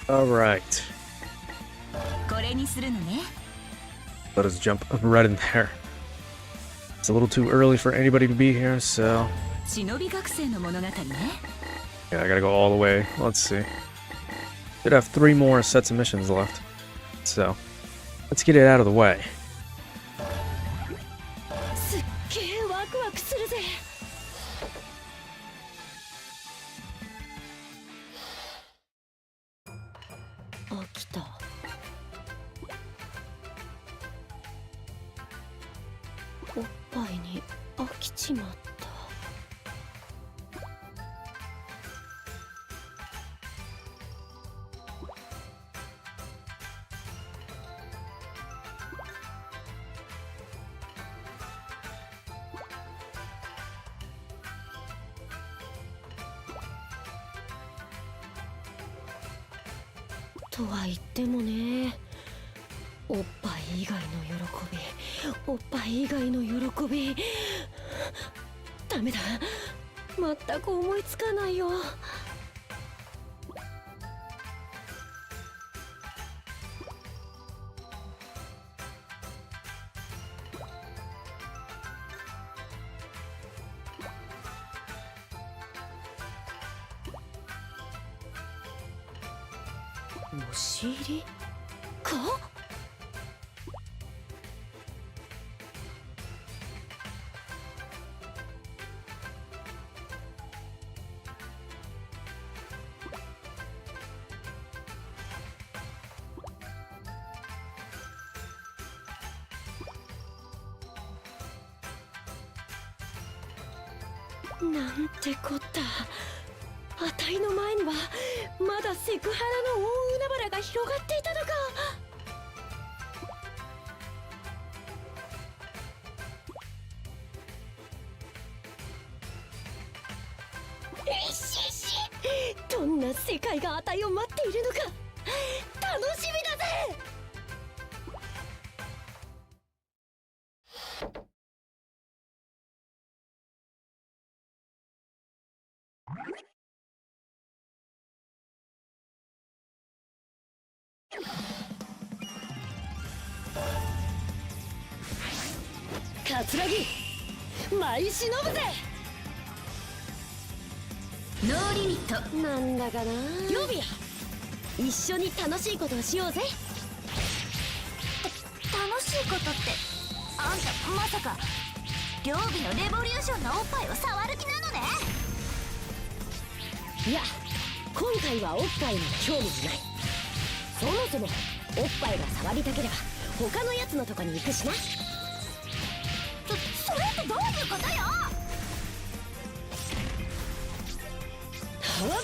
Alright. Let us jump right in there. It's a little too early for anybody to be here, so... Yeah, I gotta go all the way. Let's see. Should have 3 more sets of missions left. So, let's get it out of the way.なんてこった。あたいの前にはまだセクハラの大海原が広がっていたのか。どんな世界があたいを待っているのか楽しみだぜ。桂木舞い忍ぶぜ。ノーリミットなんだかな。曜日や一緒に楽しいことをしようぜ。楽しいことってあんたまさか曜日のレボリューションのおっぱいを触る気なのね。いや今回はおっぱいに興味ない。そもそもおっぱいが触りたければ他のやつのとこに行くしな。それってどういうことよ。はっ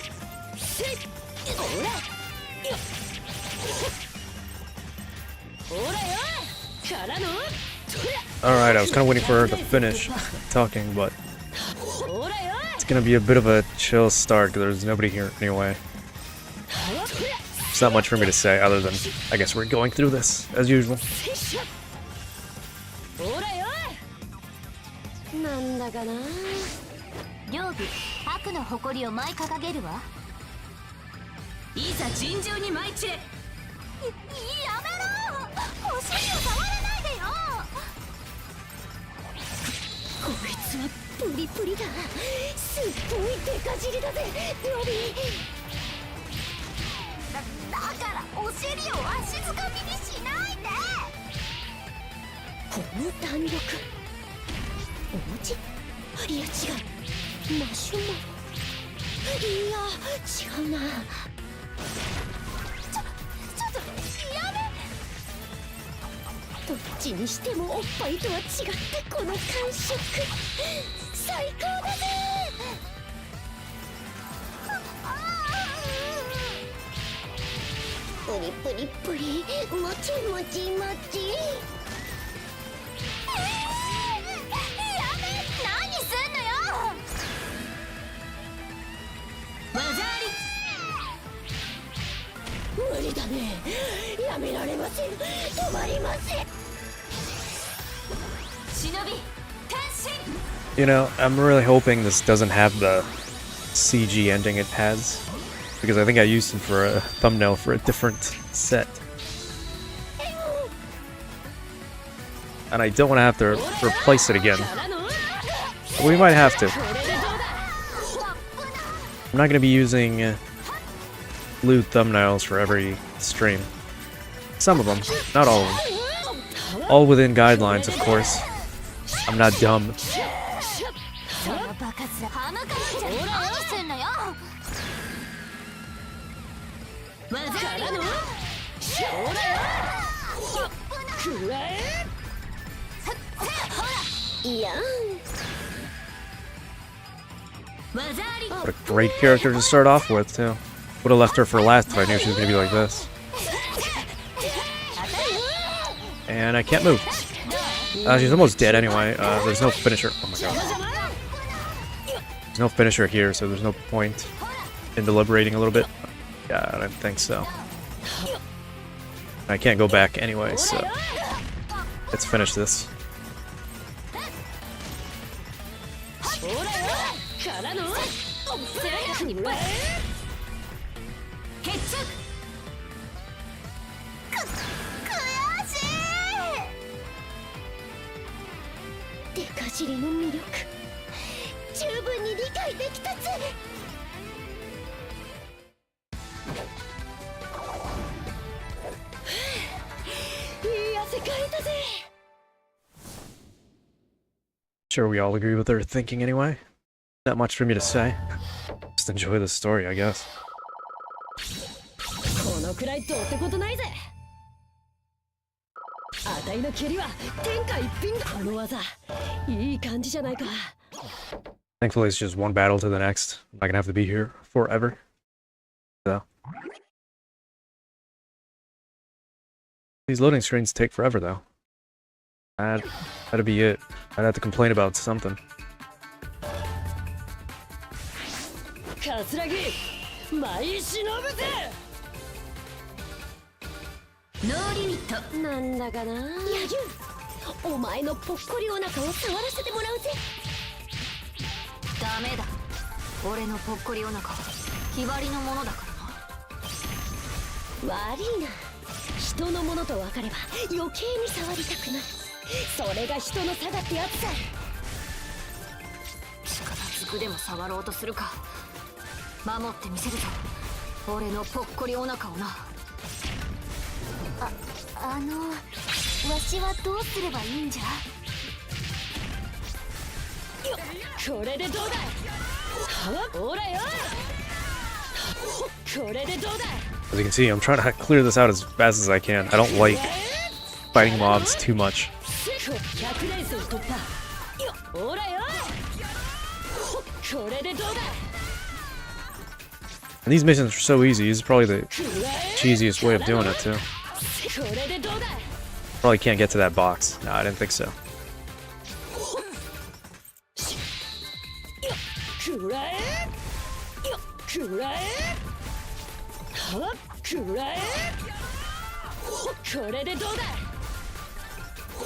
せっほらほらよからの。 Alright, I was kind of waiting for her to finish talking, but it's gonna be a bit of a chill start because there's nobody here anyway. There's not much for me to say other than, I guess we're going through this, as usual. なんだかな。両備悪の誇りを舞い掲げるわ。いざ尋常に舞い散れ。やめろ。お尻を触らないでよ。こいつはプリプリだ。すっごいデカ尻だぜ両備。だからお尻をわしづかみにしないで。この弾力お餅。いや違うマシュマロ。いや違うな。ちょっとやめ。どっちにしてもおっぱいとは違ってこの感触最高だぜ。プリプリプリもちもちもち。無理だね。やめられません。止まりません。忍び転身。 You know, I'm really hoping this doesn't have the CG ending it has. because I think I used him for a thumbnail for a different set. And I don't want to have to replace it again. But we might have to. I'm not going to be using lewd thumbnails for every stream. Some of them, not all of them. All within guidelines, of course. I'm not dumb. What a great character to start off with, too. Would have left her for last if I knew she was going to be like this. And I can't move. She's almost dead anyway. There's no finisher. Oh my god. There's no finisher here, so there's no point in deliberating a little bit. Yeah, I don't think so. I can't go back anyway, so let's finish this. Sure, we all agree with her thinking anyway. Not much for me to say. Just enjoy the story, I guess. Thankfully, it's just one battle to the next. I'm not gonna have to be here forever. So. These loading screens take forever, though. That'd be it. I'd have to complain about something. As you can see, I'm trying to clear this out as fast as I can. I don't like fighting mobs too much. And these missions are so easy. This is probably the cheesiest way of doing it, too. Probably can't get to that box. No, I didn't think so.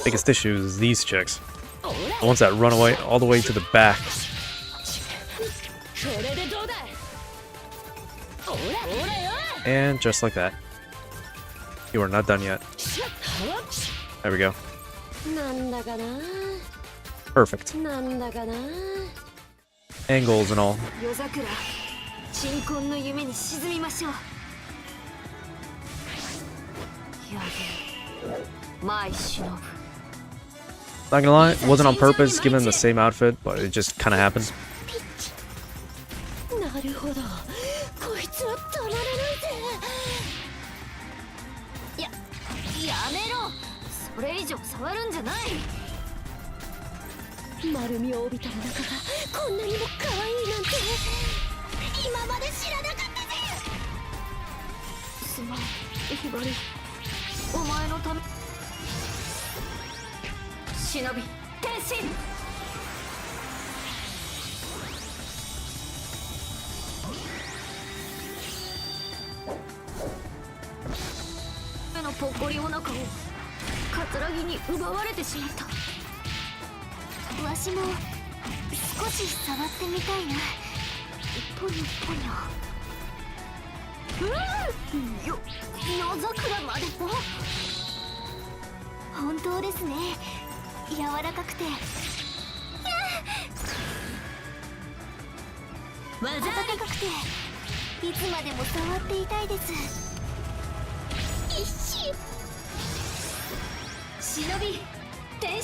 Biggest issue is these chicks. The ones that run away all the way to the back. And just like that. You are not done yet. There we go. Perfect. Angles and all. Not gonna lie, it wasn't on purpose given the same outfit, but it just kinda happened. Shinobi, Tenshin! 夜桜までも。本当ですね、柔らかくて温かくていつまでも触っていたいです。忍び転身。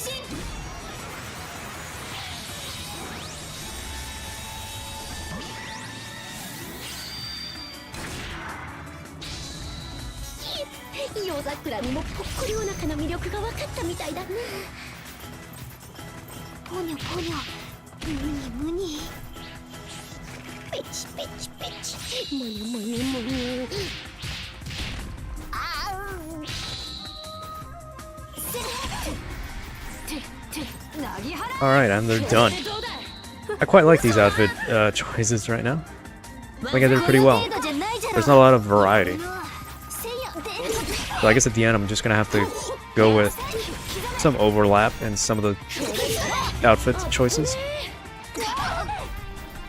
夜桜にもぽっこりお腹の魅力が分かったみたいだな。ポニョポニョ、ムニムニ、ペチペチペチ、モニモニモニ。Alright, and they're done. I quite like these outfit choices right now. I think I did pretty well. There's not a lot of variety. So I guess at the end I'm just gonna have to go with some overlap in some of the outfit choices.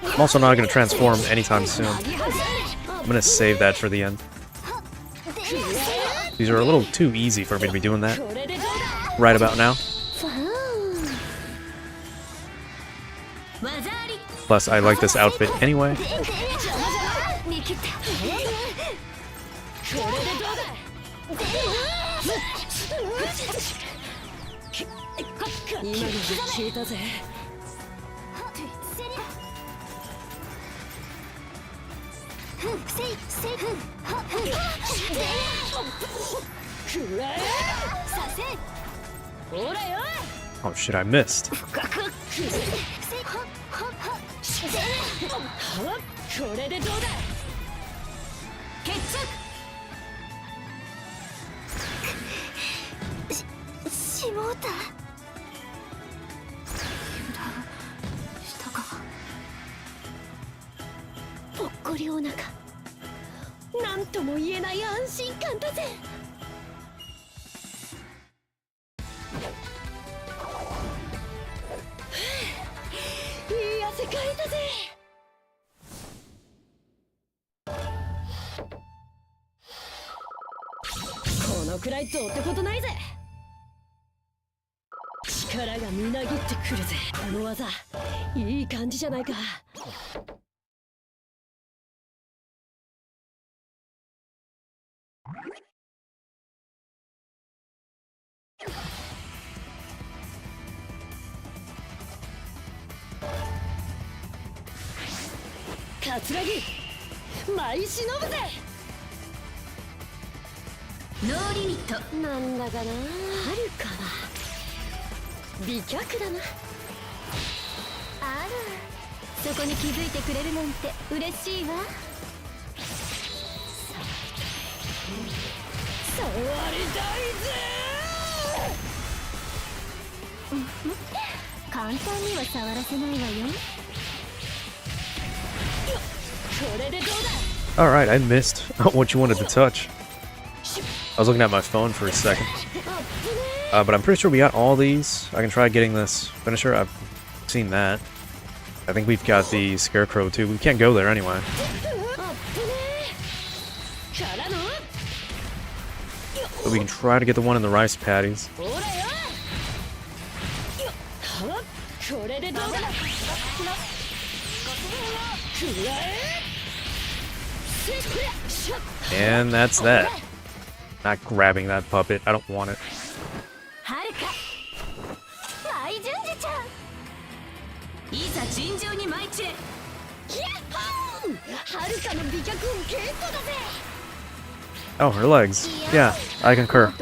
I'm also not gonna transform anytime soon. I'm gonna save that for the end. These are a little too easy for me to be doing that right about now. Plus, I like this outfit anyway. Oh shit, I missed. Alright, I missed what you wanted to touch. I was looking at my phone for a second. But I'm pretty sure we got all these. I can try getting this finisher. I've seen that. I think we've got the Scarecrow too. We can't go there anyway. But we can try to get the one in the rice patties. And that's that. Not grabbing that puppet. I don't want it. Oh, her legs. Yeah, I concur.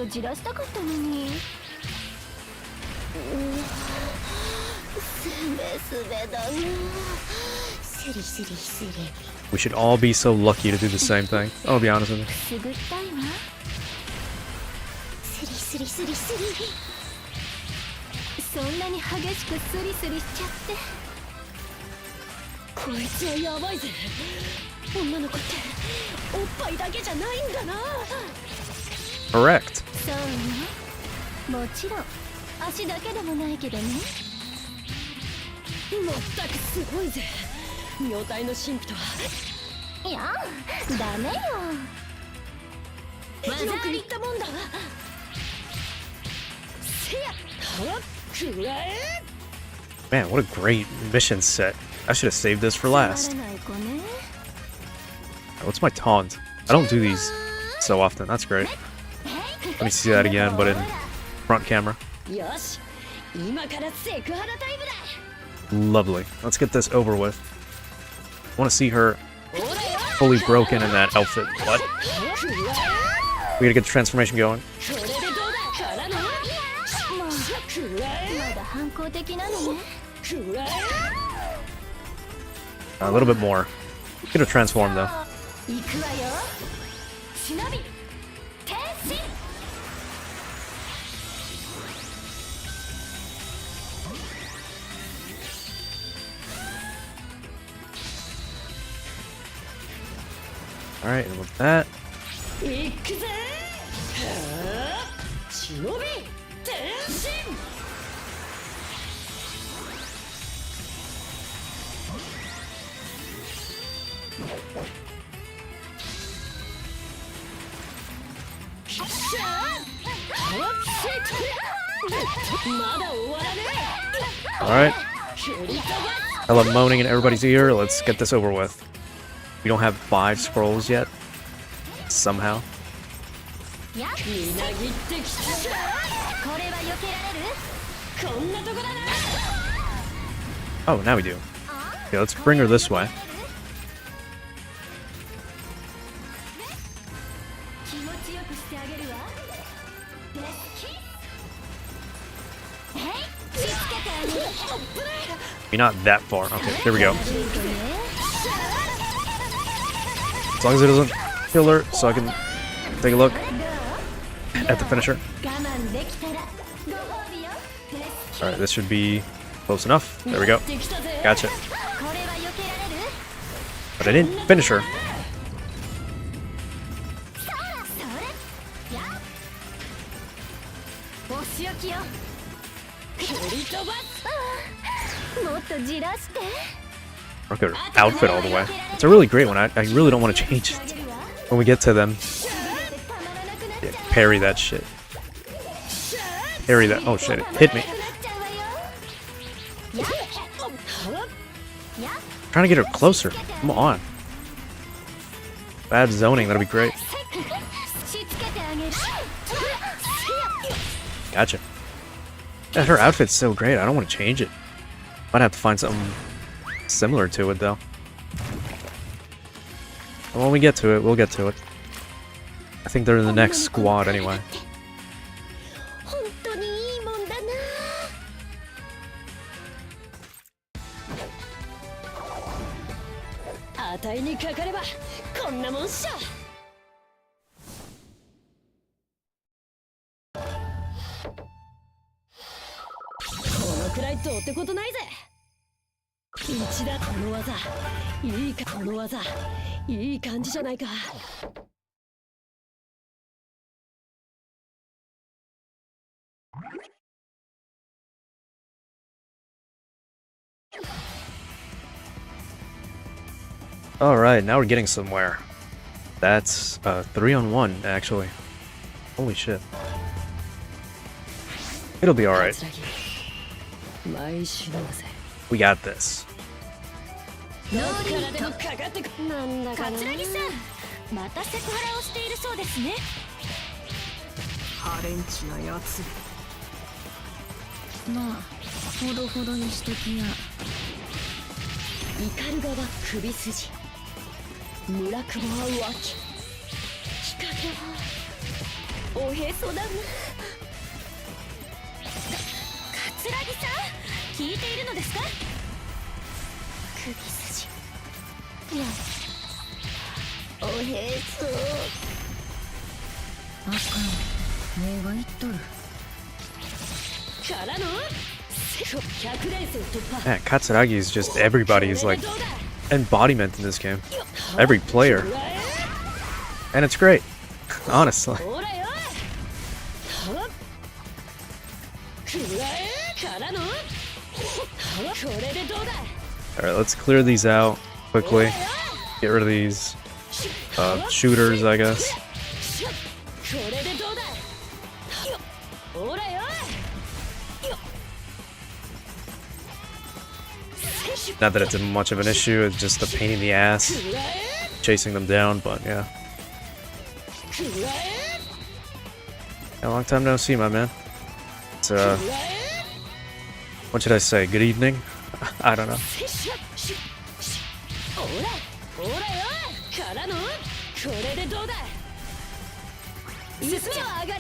We should all be so lucky to do the same thing. I'll be honest with you. Correct. いやダメよよく言ったもんだ。せや、くらえ。 Man, what a great mission set. I should have saved this for last. ない子ね What's my taunt? I don't do these so often. That's great. Let me see that again, but in front camera. よし、今からセクハラタイムだ。 Lovely. Let's get this over with. I want to see her fully broken in that outfit. What? We gotta get the transformation going. これでどうだ。からの。もうくらえ。まだ反抗的なのねくらえ。 A little bit more. Get her transformed though. 行くわよ忍び転身 Alright, and with that, 行くぜ。はあ、忍び転身。 alright. Hella moaning in everybody's ear. Let's get this over with. We don't have 5 scrolls yet. Somehow. やっみなぎってきた。これは避けられる こんなとこだな。 Oh, now we do. Okay, let's bring her this way. 気持ちよくしてあげるわえいしつけてあげる Maybe not that far. Okay, here we go. As long as it doesn't kill her, so I can take a look at the finisher. 我慢できたらご褒美よ Alright, this should be close enough. There we go. Gotcha. これは避けられる But I didn't finish her. それやお仕置きよもっとじらして Look at her outfit all the way. It's a really great one. I really don't want to change it when we get to them. Yeah, parry that shit. Parry that. Oh shit, it hit me. Trying to get her closer. Come on. Bad zoning, that'll be great. Gotcha. Yeah, her outfit's so great. I don't want to change it. Might have to find something similar to it, though. But when we get to it, we'll get to it. I think they're in the next squad anyway. 本当にいいもんだな。値にかかればこんなもんっしょ。このくらいどうってことないぜ。一だこの技いいかこの技いい感じじゃないか。Alright, now we're getting somewhere. That's 3-on-1, actually. Holy shit. It'll be alright. We got this. なんだかな。桂木さんまたセクハラをしているそうですねハレンチなやつ。まあほどほどにしときやイカルガは首筋、村久保は脇、日陰はおへそだな。桂木さん聞いているのですか首筋、いやおへそ。あかん目がいっとるからの100連戦突破。 Man, Katsuragi is just everybody's like embodiment in this game. Every player. And it's great. Honestly. ほらよ。くらえからの。これでどうだ。 Alright, let's clear these out quickly. Get rid of these shooters, I guess. これでどうだほらよ Not that it's much of an issue, it's just a pain in the ass chasing them down, but yeah. A long time no see, my man. It's what should I say? Good evening? I don't know.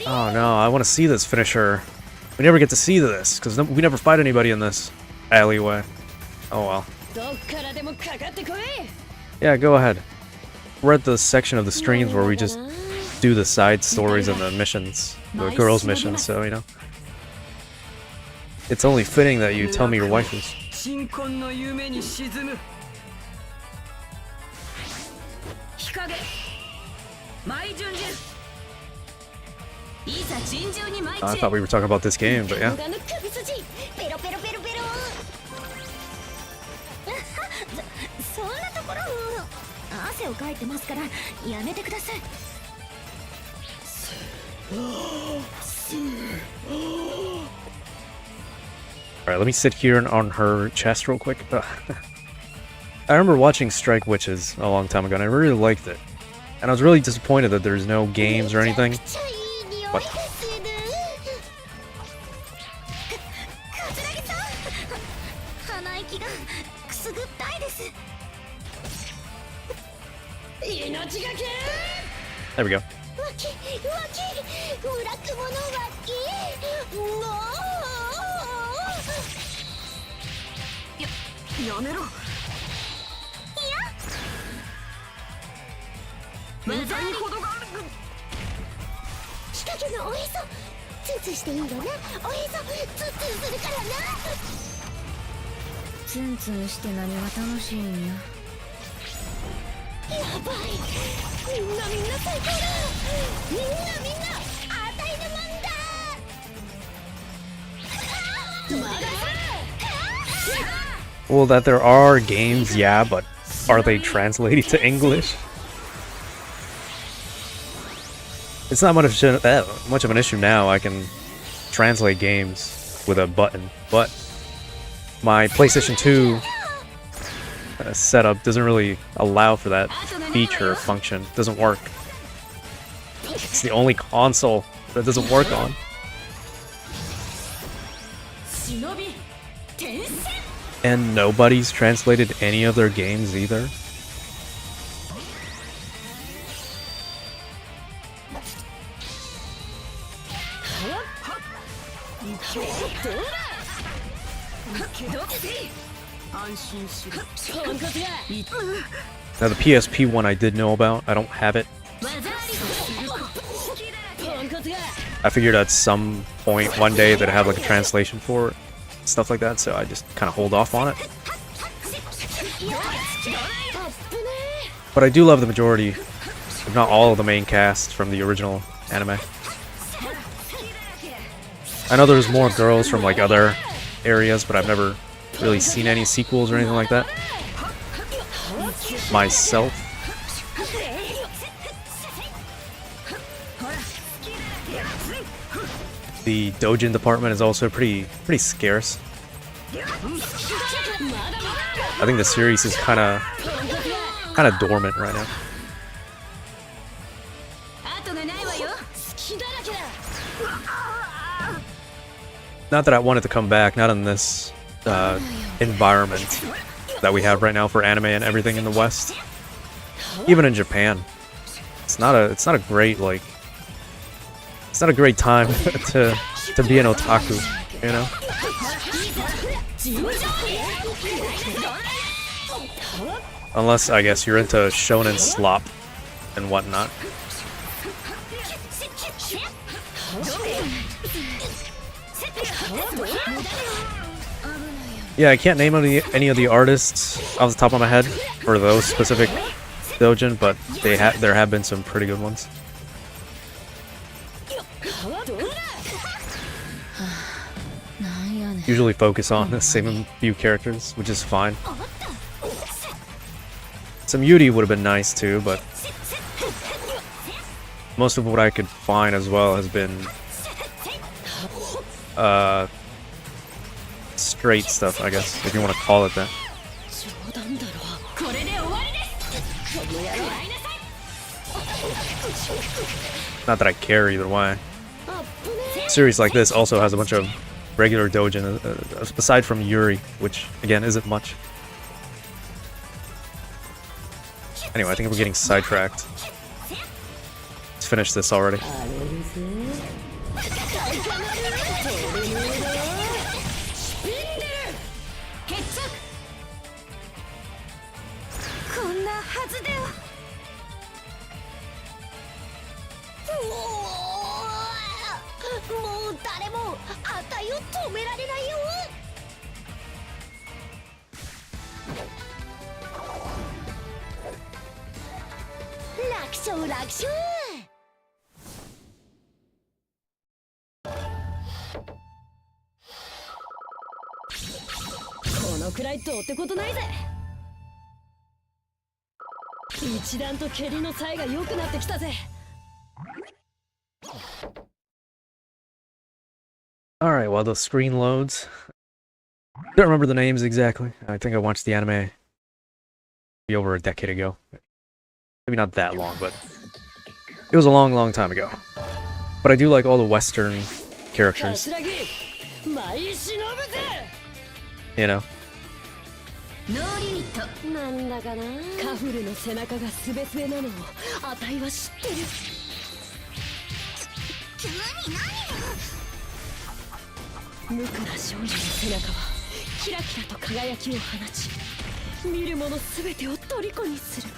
Oh no, I want to see this finisher. We never get to see this, because we never fight anybody in this alleyway. Oh well. Yeah, go ahead. We're at the section of the streams where we just do the side stories and the missions. The girls' missions, so, you know. It's only fitting that you tell me your wife is. I thought we were talking about this game, but yeah. そんなところ汗をかいてますからやめてください Alright, let me sit here and on her chest real quick. I remember watching Strike Witches a long time ago and I really liked it. And I was really disappointed that there's no games or anything. What? There we go. Well, that there are games, yeah, but are they translated to English? It's not much of an issue now. I can translate games with a button, but my PlayStation 2 setup doesn't really allow for that feature function. It doesn't work. It's the only console that doesn't work on. And nobody's translated any of their games either. Now the PSP one I did know about. I don't have it. I figured at some point one day that I'd have like a translation for it, stuff like that, so I just kind of hold off on it. But I do love the majority, if not all of the main cast from the original anime. I know there's more girls from like other areas, but I've never really seen any sequels or anything like that myself. The doujin department is also pretty scarce. I think the series is kind of dormant right now. Not that I want it to come back, not in this environment that we have right now for anime and everything in the West. Even in Japan, it's not a great it's not a great time to be an otaku, you know. Unless I guess you're into shonen slop and whatnot. Yeah, I can't name any of the artists off the top of my head for those specific doujin, but there have been some pretty good ones. Usually focus on the same few characters, which is fine. Some Yuri would have been nice too, but most of what I could find as well has been straight stuff, I guess, if you want to call it that. 冗談だろこれで終わりです この野郎 Not that I care either way. あっぶね Series like this also has a bunch of regular doujin, aside from Yuri, which again isn't much. Anyway, I think we're getting sidetracked. Let's finish this already. あれるぜスピンデル決着こんなはずではもう誰もあたいを止められないよ楽勝楽勝このくらいどうってことないぜ一段と蹴りのさえが良くなってきたぜ Alright, while the screen loads. Don't remember the names exactly. I think I watched the anime maybe over a decade ago. Maybe not that long, but it was a long, long time ago. But I do like all the Western characters. You know? ノーリミットなんだかなカフルの背中がすべすべなのをあたいは知ってる急に無垢な少女の背中はキラキラと輝きを放ち見る者すべてを虜にする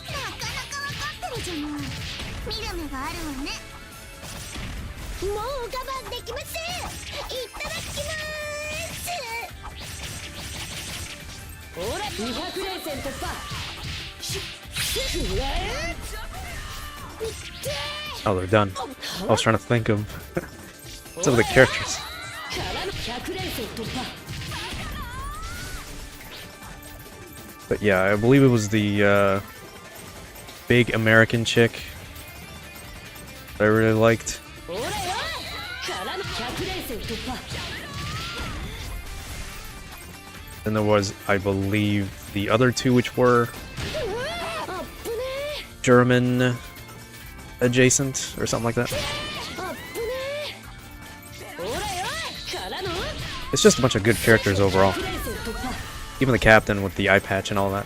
何なかなか分かってるじゃない見る目があるわねもう我慢できませんいただきますほら200連戦突破くらえ Oh, they're done. I was trying to think of some of the characters. からの100連戦突破 But yeah, I believe it was the big American chick that I really liked. ほらよからの100連戦突破 Then there was, I believe, the other two, which were あっぶね German adjacent or something like that. あっぶねほらよからの It's just a bunch of good characters overall. 100連戦突破 Even the captain with the eye patch and all that.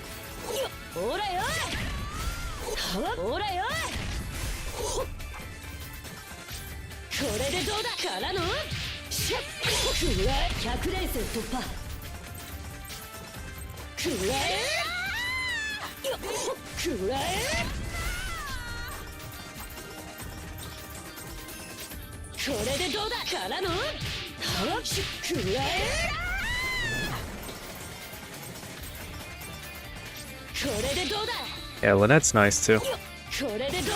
ほらよほらよこれでどうだからのシャッくらえ100連戦突破くらえくらえこれでどうだからのくらえこれでどうだ Yeah, Lynette's nice too. これでどうだ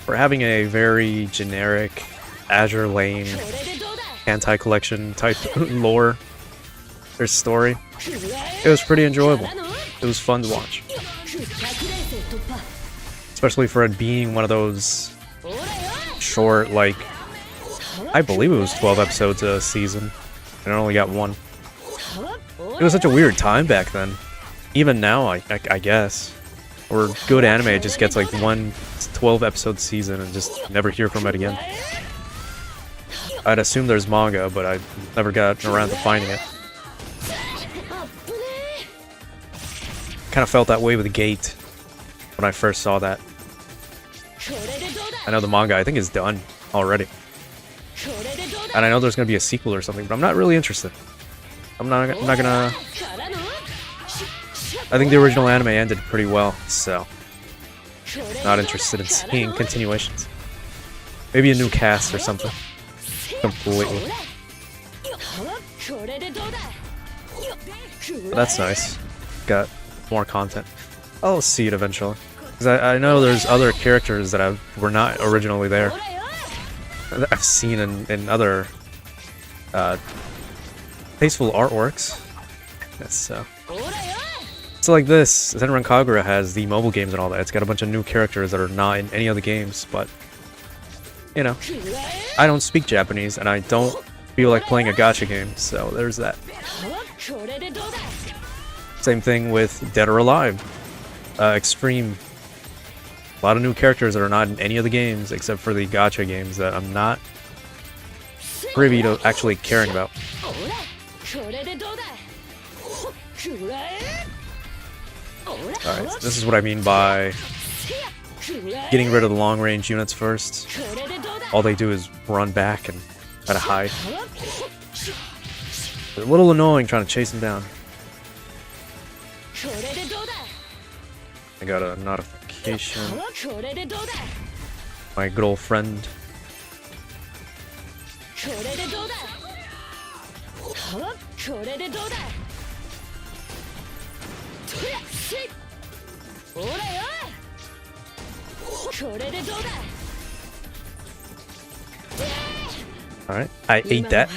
For having a very generic Azure Lane これでどうだ anti-collection type lore, their story, くらえ it was pretty enjoyable. からの It was fun to watch. 100連戦突破 Especially for it being one of those ほらよ short, like, I believe it was 12 episodes a season, and I only got one. It was such a weird time back then. Even now, I guess. Or good anime just gets like one 12 episode season and just never hear from it again. I'd assume there's manga, but I never got around to finding it. あっぶね Kind of felt that way with Gate when I first saw that. これでどうだ I know the manga, I think, is done already. これでどうだ And I know there's gonna be a sequel or something, but I'm not really interested. I'm not gonna... からの I think the original anime ended pretty well, so これでどう not だ interested in からの seeing continuations. Maybe a new cast or something. Completely. これでどうだ But that's nice. Got more content. I'll see it eventually. Because I know there's other characters that were not originally there. ほらよ That I've seen in other tasteful artworks. Yes, so. ほらよ It's like this. Senran Kagura has the mobile games and all that. It's got a bunch of new characters that are not in any other games, but you know, I don't speak Japanese and I don't feel like playing a gacha game, so there's that. Same thing with Dead or Alive. Extreme. A lot of new characters that are not in any of the games except for the gacha games that I'm not privy to actually caring about. Alright, so this is what I mean by getting rid of the long range units first. All they do is run back and try to hide. It's a little annoying trying to chase them down. I got a notification. My good old friend. Alright, I ate that.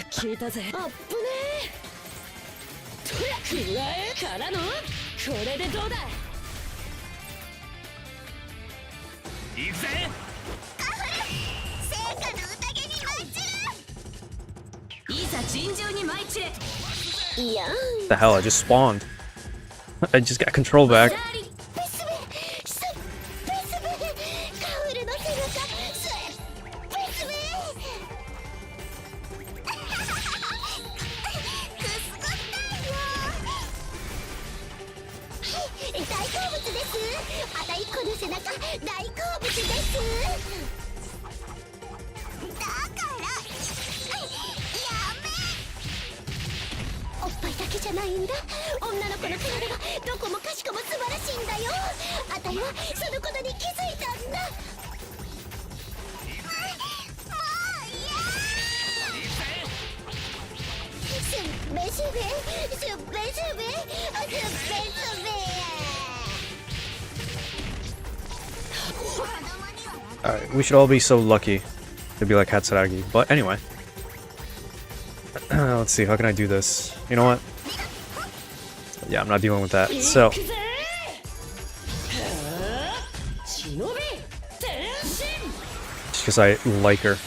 The hell, I just spawned. I just got control back. Alright, we should all be so lucky to be like Hatsuragi. But anyway. Let's see, how can I do this? You know what? Yeah, I'm not dealing with that. So. Just because I like her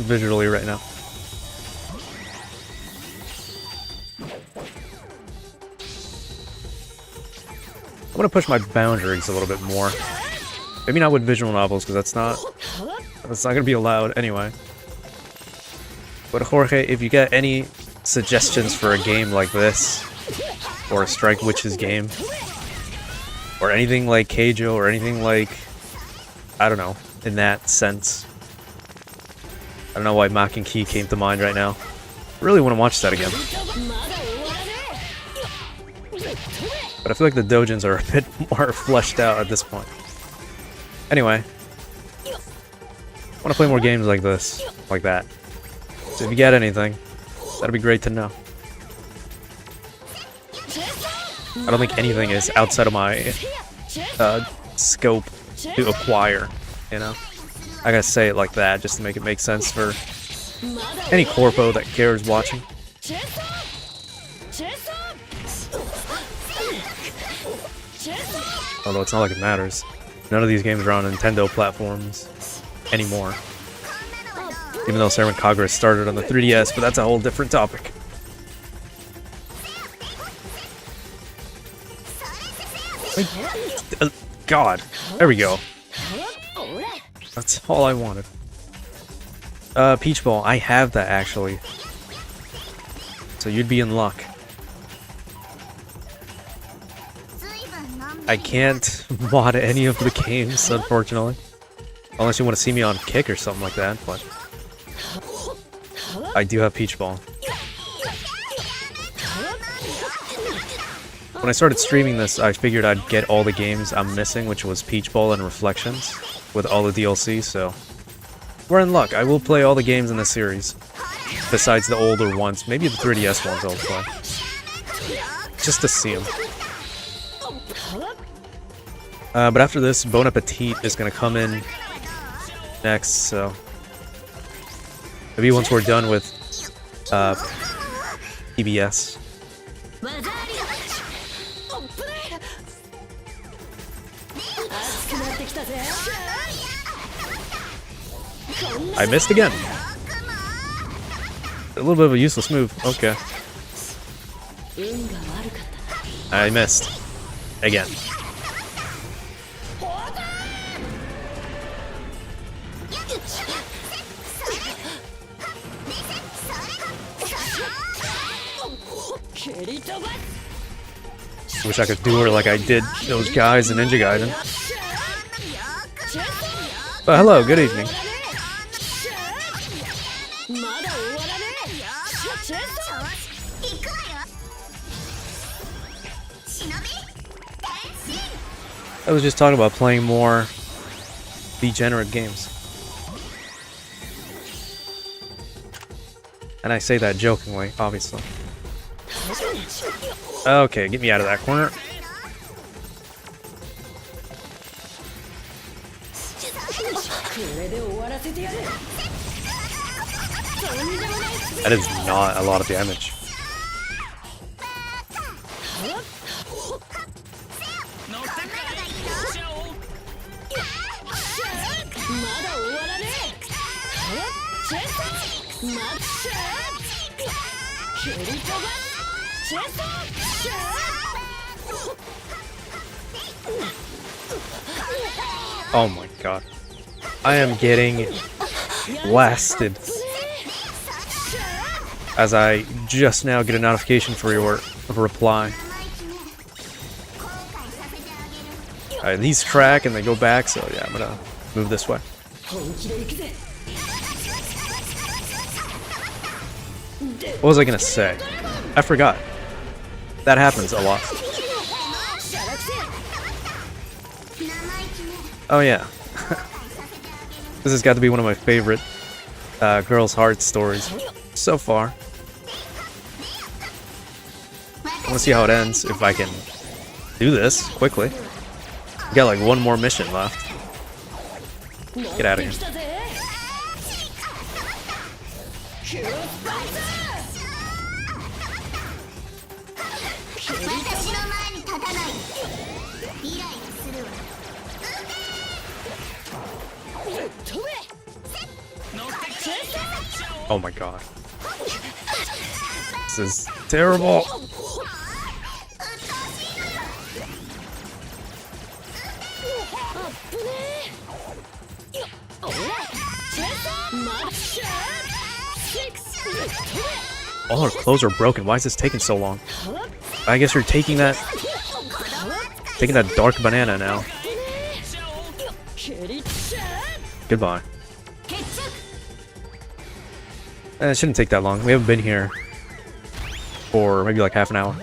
visually right now. I'm gonna push my boundaries a little bit more. Maybe not with visual novels, because that's not gonna be allowed anyway. But Jorge, if you got any suggestions for a game like this, or a Strike Witches game, or anything like Keijo, or anything like, I don't know, in that sense. I don't know why Makin Key came to mind right now. I really want to watch that again. But I feel like the doujins are a bit more fleshed out at this point. Anyway, I want to play more games like this, like that. So if you get anything, that'd be great to know. I don't think anything is outside of my scope to acquire, you know? I gotta say it like that just to make it make sense for any corpo that cares watching. Although it's not like it matters. None of these games are on Nintendo platforms anymore. Even though Senran Kagura started on the 3DS, but that's a whole different topic. God, there we go. That's all I wanted. Peach Ball, I have that actually. So you'd be in luck. I can't mod any of the games, unfortunately. Unless you want to see me on Kick or something like that, but I do have Peach Ball. When I started streaming this, I figured I'd get all the games I'm missing, which was Peach Ball and Reflections, with all the DLC, so we're in luck. I will play all the games in this series, besides the older ones. Maybe the 3DS ones I'll play, just to see them. But after this, Bon Appetit is going to come in next, so maybe once we're done with PBS. I missed again. A little bit of a useless move. Okay. I missed. Again. Wish I could do her like I did those guys in Ninja Gaiden. But hello, good evening. I was just talking about playing more degenerate games. And I say that jokingly, obviously. Okay, get me out of that corner. That is not a lot of damage. Oh my god. I am getting blasted. As I just now get a notification for your reply. Alright, these track and they go back, so yeah, I'm gonna move this way. What was I gonna say? I forgot. That happens a lot. Oh yeah. This has got to be one of my favorite Girls' Heart stories so far. I want to see how it ends, if I can do this quickly. Got like one more mission left. Get out of here. Oh my god. This is terrible. All her clothes are broken. Why is this taking so long? I guess you're taking that dark banana now. Goodbye. It shouldn't take that long. We haven't been here for maybe like half an hour.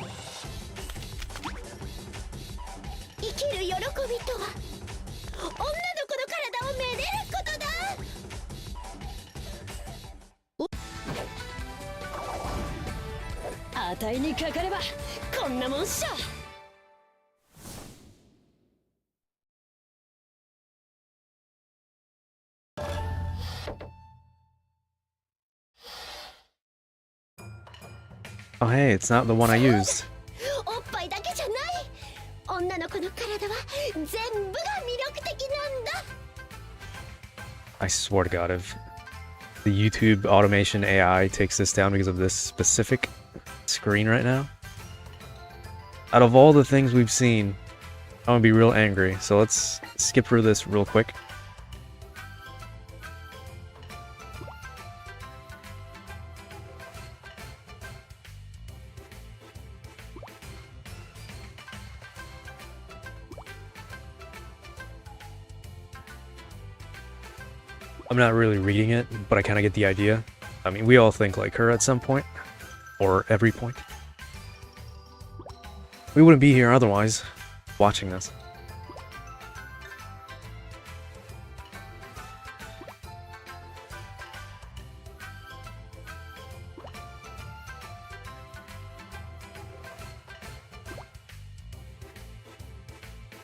Oh hey, it's not the one I used. I swear to God, if the YouTube automation AI takes this down because of this specific screen right now, out of all the things we've seen, I'm gonna be real angry. So let's skip through this real quick. I'm not really reading it, but I kind of get the idea. I mean, we all think like her at some point, or every point. We wouldn't be here otherwise, watching this.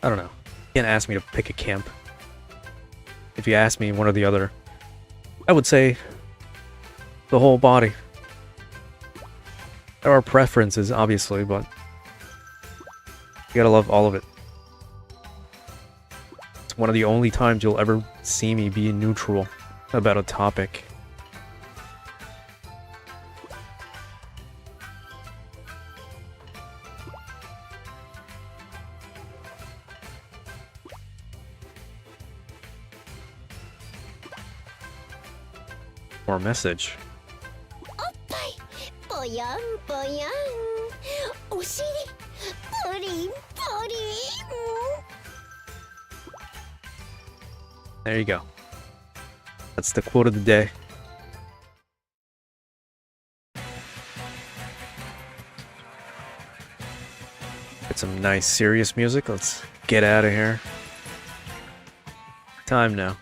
I don't know. You can't ask me to pick a camp. If you ask me one or the other, I would say the whole body. There are preferences, obviously, but you gotta love all of it. That's one of the only times you'll ever see me be neutral about a topic. Or message. ぽやんぽやんお尻ポリンポリン There you go. That's the quote of the day. Get some nice serious music. Let's get out of here. Time now.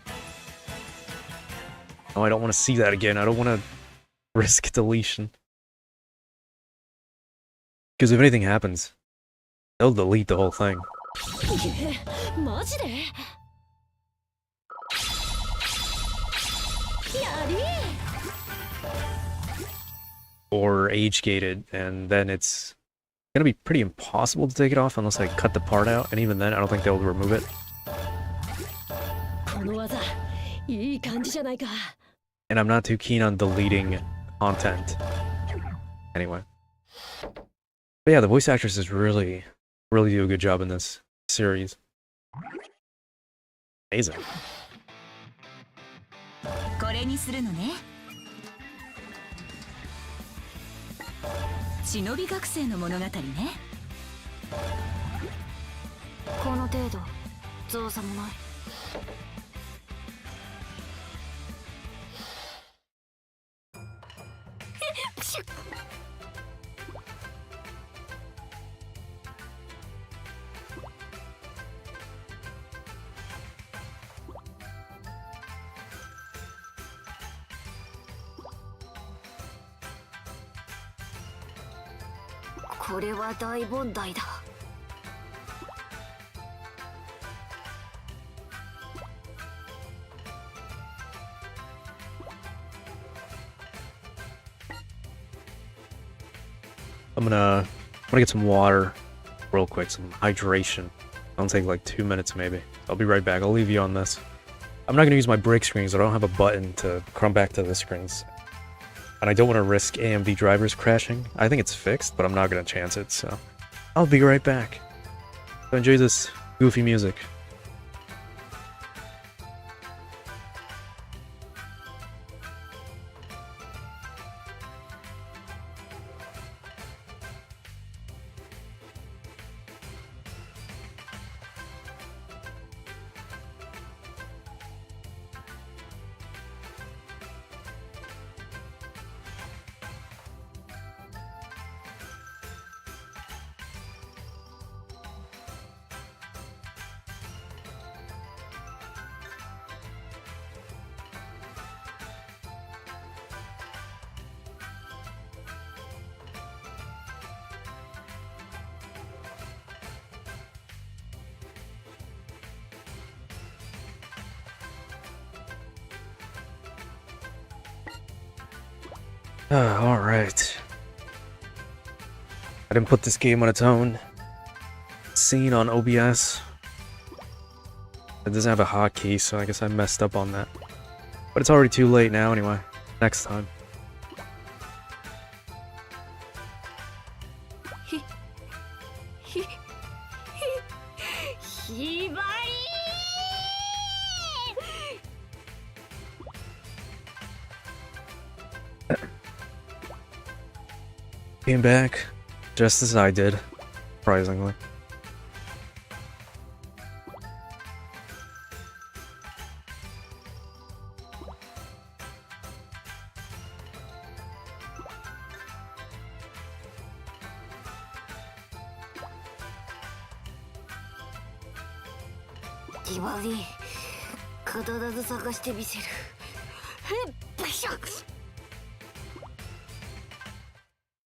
Oh, I don't want to see that again. I don't want to risk deletion. Because if anything happens, they'll delete the whole thing. マジでやり Or age gated, and then it's gonna be pretty impossible to take it off unless I cut the part out, and even then I don't think they'll remove it. この技いい感じじゃないか And I'm not too keen on deleting content. Anyway. But yeah, the voice actresses really do a good job in this series. Amazing. これにするのね。忍び学生の物語ね。この程度造作もない これは大問題だ I'm gonna get some water real quick, some hydration. It'll take like 2 minutes maybe. I'll be right back. I'll leave you on this. I'm not gonna use my break screens. I don't have a button to come back to the screens. And I don't want to risk AMD drivers crashing. I think it's fixed, but I'm not gonna chance it, so I'll be right back. So enjoy this goofy music. Alright. I didn't put this game on its own scene on OBS. It doesn't have a hotkey, so I guess I messed up on that. But it's already too late now anyway. Next time. Came back just as I did, surprisingly.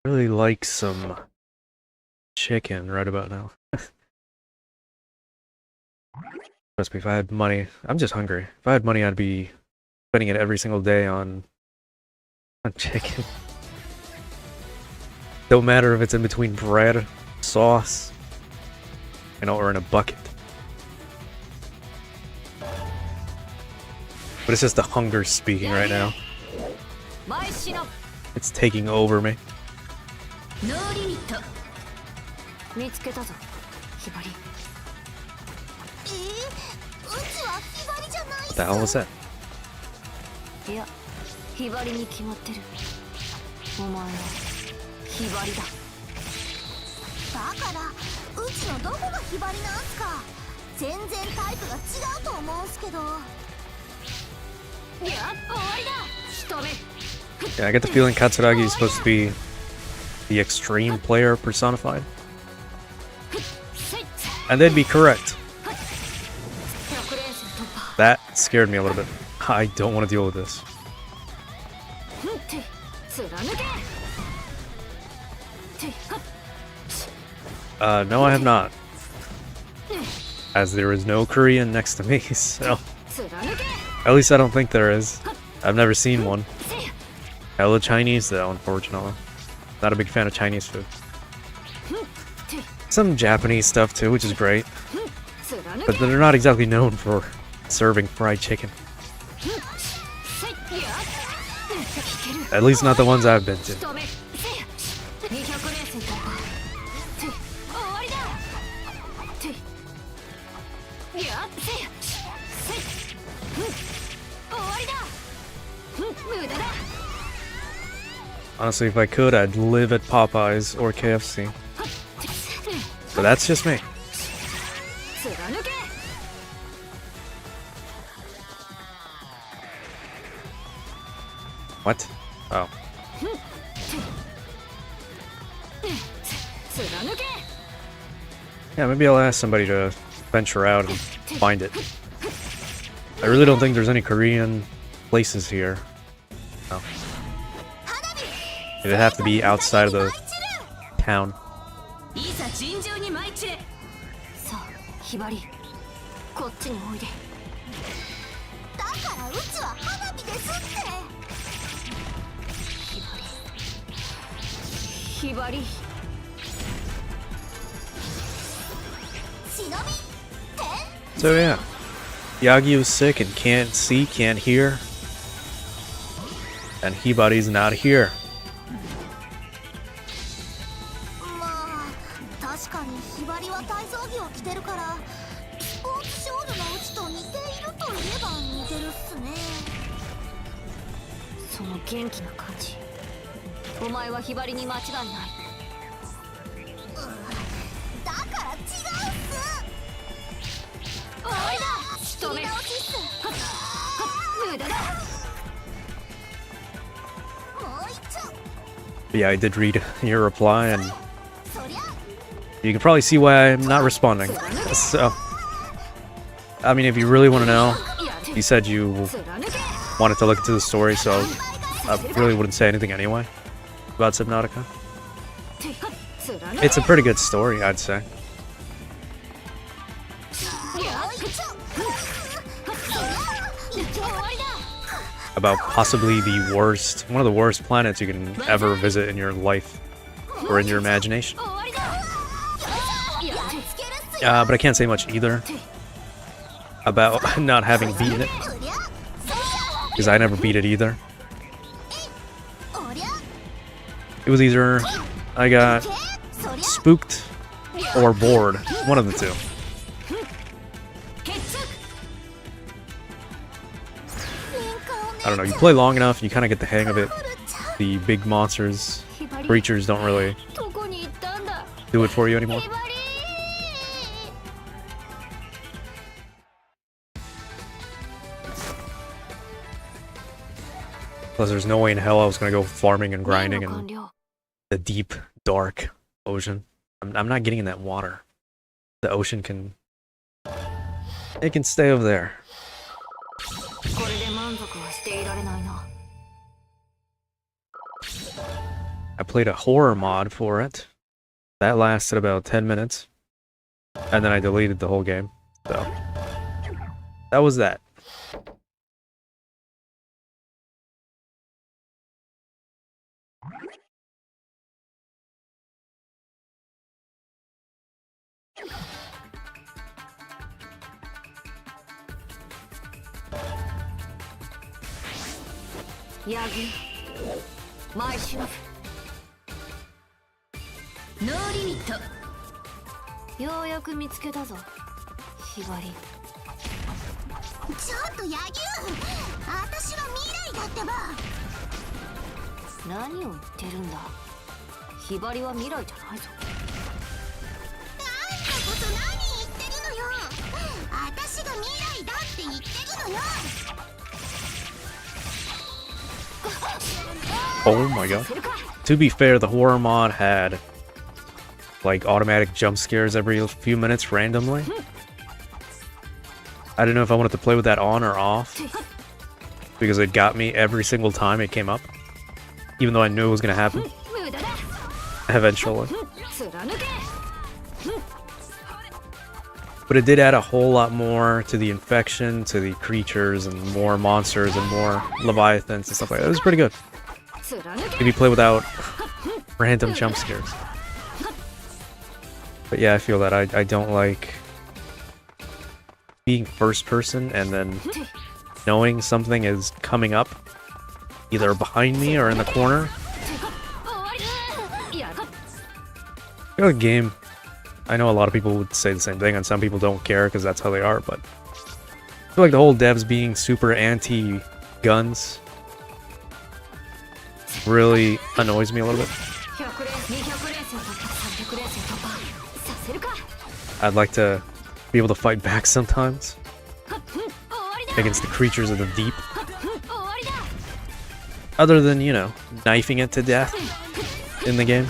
Really like some chicken right about now. Trust me, if I had money, I'm just hungry. If I had money, I'd be spending it every single day on chicken. Don't matter if it's in between bread, sauce, or in a bucket. But it's just the hunger speaking right now. It's taking over me. What the hell was that? ひばりに決まってる。お前はひばりだ。だからうちのどこがひばりなんすか。全然タイプが違うと思うんすけど。いや、終わりだ。仕留め。 Yeah, I get the feeling Katsuragi is supposed to be the extreme player personified. And they'd be correct. That scared me a little bit. I don't want to deal with this. No, I have not. As there is no Korean next to me, so... At least I don't think there is. I've never seen one. Hella Chinese, though, unfortunately. Not a big fan of Chinese food. Some Japanese stuff, too, which is great. But they're not exactly known for serving fried chicken. At least not the ones I've been to. Honestly, if I could, I'd live at Popeyes or KFC. But that's just me. What? Oh. Yeah, maybe I'll ask somebody to venture out and find it. I really don't think there's any Korean places here. No. It'd have to be outside of the town. So yeah, Yagyu's sick and can't see, can't hear, and Hibari's not here. But yeah, I did read your reply, and you can probably see why I'm not responding. So, I mean, if you really want to know, you said you wanted to look into the story, so I really wouldn't say anything anyway about Subnautica. It's a pretty good story, I'd say. About possibly the worst, one of the worst planets you can ever visit in your life or in your imagination. But I can't say much either about not having beaten it, because I never beat it either. It was either I got spooked or bored, one of the two. I don't know, you play long enough, you kind of get the hang of it. The big monsters, creatures don't really do it for you anymore. Plus, there's no way in hell I was gonna go farming and grinding in the deep, dark ocean. I'm not getting in that water. The ocean can... it can stay over there. I played a horror mod for it. That lasted about 10 minutes. And then I deleted the whole game. So, that was that. ヤギマイシノブノーリミット。ようやく見つけたぞヒバリ。ちょっと柳生、私は未来だってば。何を言ってるんだ。ヒバリは未来じゃないぞ。あんたこそ何言ってるのよ。私が未来だって言ってるのよ。Oh my god. To be fair, the horror mod had like automatic jump scares every few minutes randomly. I didn't know if I wanted to play with that on or off because it got me every single time it came up, even though I knew it was gonna happen eventually. But it did add a whole lot more to the infection, to the creatures, and more monsters and more leviathans and stuff like that. It was pretty good if you play without random jump scares. But yeah, I feel that I don't like being first person and then knowing something is coming up either behind me or in the corner. I feel like game, I know a lot of people would say the same thing and some people don't care because that's how they are, but I feel like the whole devs being super anti-guns really annoys me a little bit. I'd like to be able to fight back sometimes against the creatures of the deep. Other than, you know, knifing it to death in the game.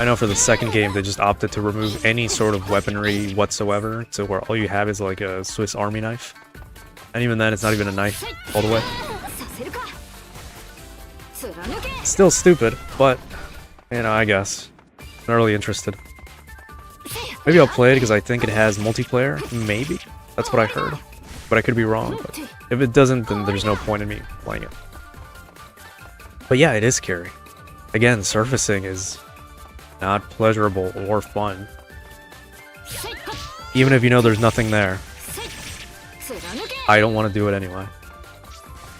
I know for the second game they just opted to remove any sort of weaponry whatsoever to where all you have is like a Swiss Army knife. And even then it's not even a knife all the way. Still stupid, but, you know, I guess. Not really interested. Maybe I'll play it because I think it has multiplayer. Maybe. That's what I heard. But I could be wrong. But if it doesn't, then there's no point in me playing it. But yeah, it is scary. Again, surfacing is not pleasurable or fun. Even if you know there's nothing there. I don't want to do it anyway.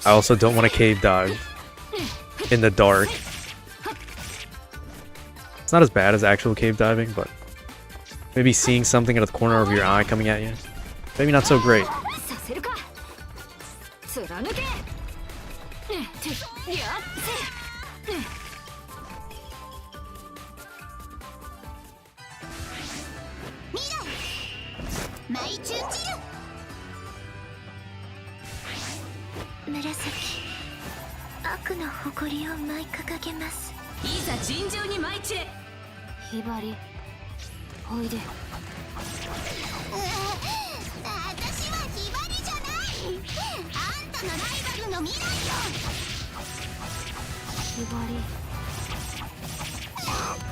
I also don't want to cave dive in the dark. It's not as bad as actual cave diving, but maybe seeing something out of the corner of your eye coming at you, maybe not so great.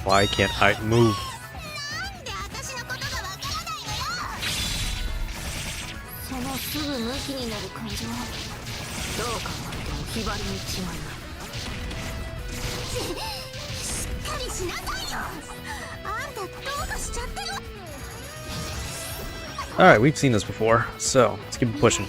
Why can't I move? Alright, we've seen this before, so let's keep pushing.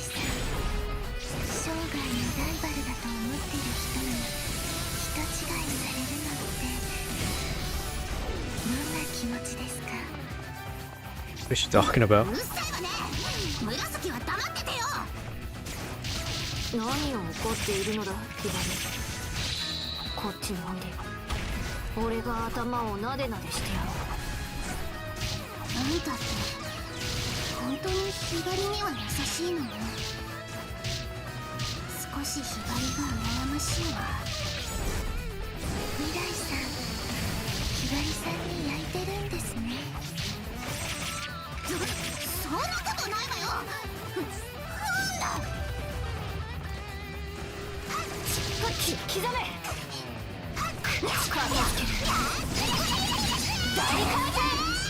What is she talking about?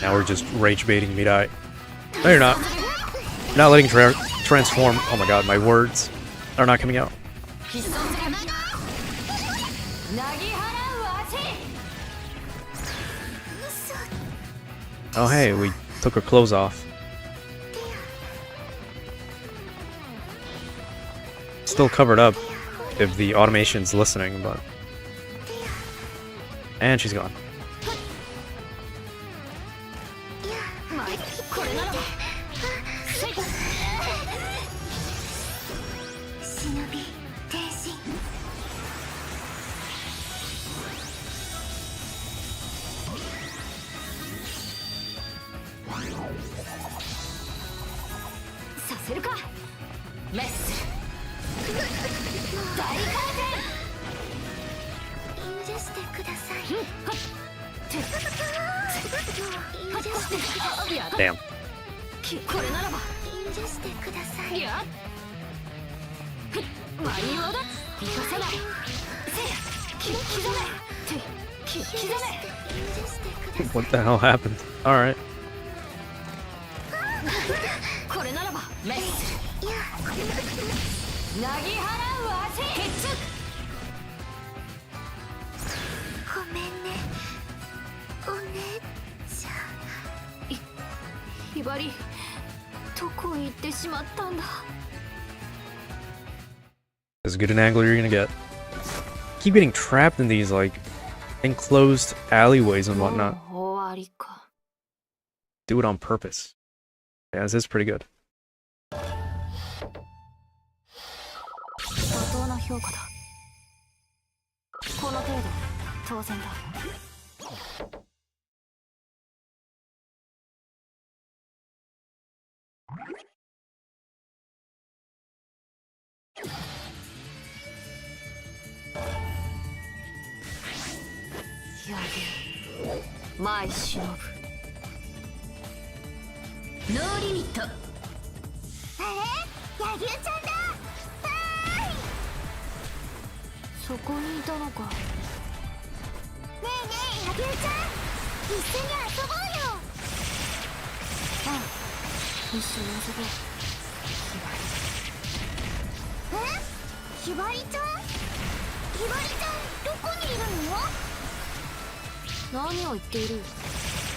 Now we're just rage baiting Mirai. No, you're not. You're not letting transform. Oh my god, my words are not coming out. Oh hey, we took her clothes off. Still covered up if the automation's listening, but... And she's gone. これならば忍び天心させるかメッスル大回転許してください Damn. これならば許してくださいやマリオだ生かさないせや刻め刻め What the hell happened? Alright. これならばメッスルなぎ払う汗鉄ごめんねお姉ちゃんひばりどこへ行ってしまったんだ As good an angle you're gonna get. Keep getting trapped in these, like, enclosed alleyways and whatnot. 終わりか Do it on purpose. Yeah, this is pretty good. 妥当な評価だこの程度当然だ柳生前忍ノーリミットあれ柳生ちゃんだそこにいたのかねえねえ柳生ちゃん一緒に遊ぼうよああ一緒に遊ぼうひばりちゃんひばりちゃんどこにいるの何を言っている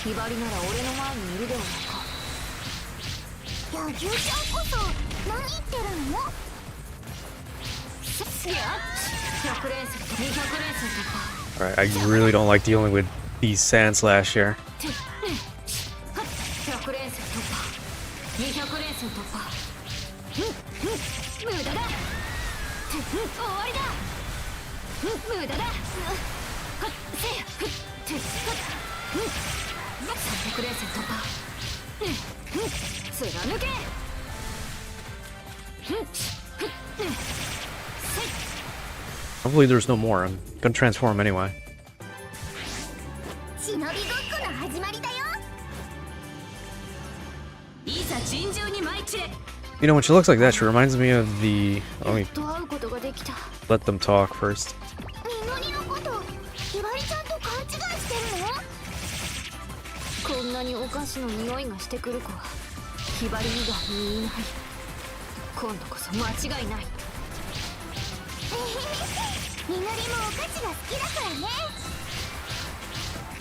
ひばりなら俺の前にいるではないか柳生ちゃんこそ何言ってるの100連戦200連戦とか Alright, I really don't like dealing with these sand slash here. 100連戦突破200連戦突破無駄だ終わりだ無駄だせや300連戦突破貫けHopefully there's no more. I'm gonna transform anyway. 忍びごっこの始まりだよいざ尋常に参ち You know, when she looks like that, she reminds me of the... Let me と会うことができた let them talk first. みのりのことひばりちゃんと勘違いしてるのこんなにお菓子の匂いがしてくる子はひばり以外にいない今度こそ間違いないみのりもお菓子が好きだからね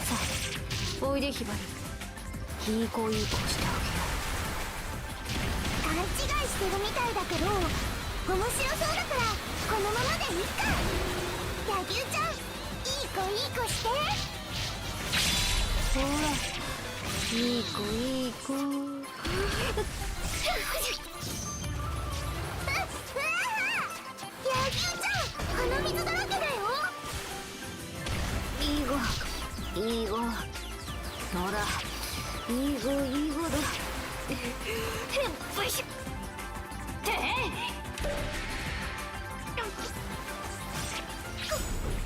さあおいでひばりいい子いい子してあげよう勘違いしてるみたいだけど面白そうだからこのままでいいか柳生ちゃんいい子してほらいい子いい子柳生ちゃん鼻水だらけだよいい子いい子ほらいい子いい子だよいしょって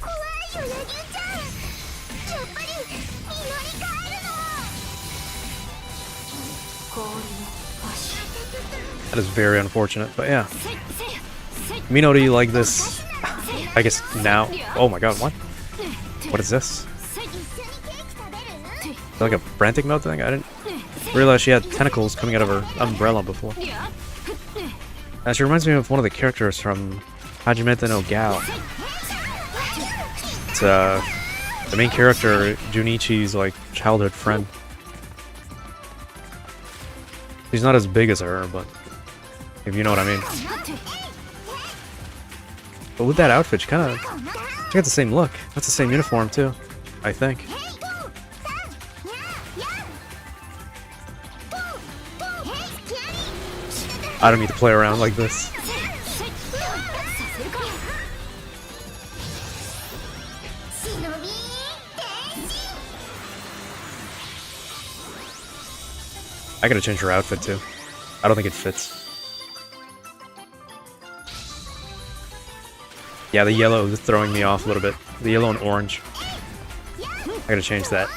怖いよ柳生ちゃんやっぱり実り帰るの氷の足 That is very unfortunate, but yeah. Mino, do you like this? I guess now... Oh my god, what? What is this? Is that like a frantic mode thing? I didn't realize she had tentacles coming out of her umbrella before. She reminds me of one of the characters from Hajimete no Gao. It's the main character, Junichi's like childhood friend. He's not as big as her, but if you know what I mean. But with that outfit, she got the same look. That's the same uniform too, I think. I don't need to play around like this. I gotta change her outfit too. I don't think it fits. Yeah, the yellow is throwing me off a little bit. The yellow and orange. I gotta change that.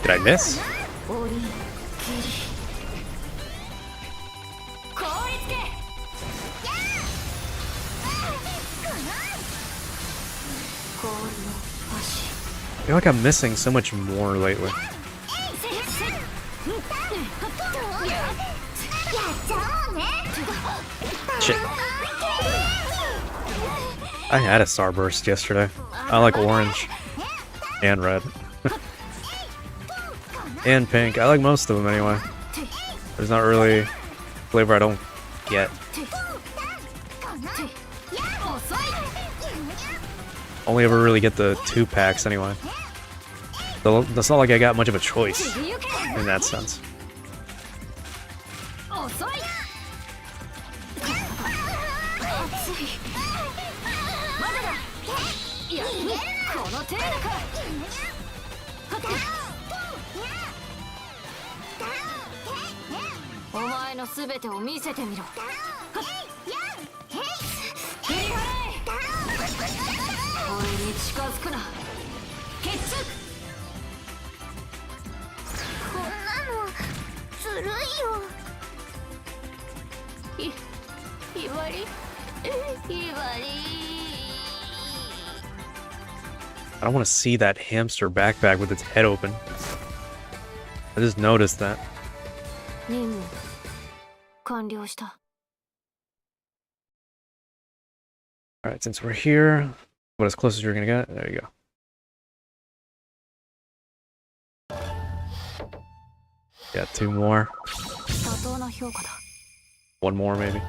Did I miss? I feel like I'm missing so much more lately. Shit. I had a starburst yesterday. I like orange. And red. And pink. I like most of them anyway. There's not really a flavor I don't get. Only ever really get the 2-packs anyway. So that's not like I got much of a choice in that sense. I don't want to see that hamster backpack with its head open. I just noticed that. Alright, since we're here, what as close as you're gonna get? There you go. Got 2 more. 1 more maybe.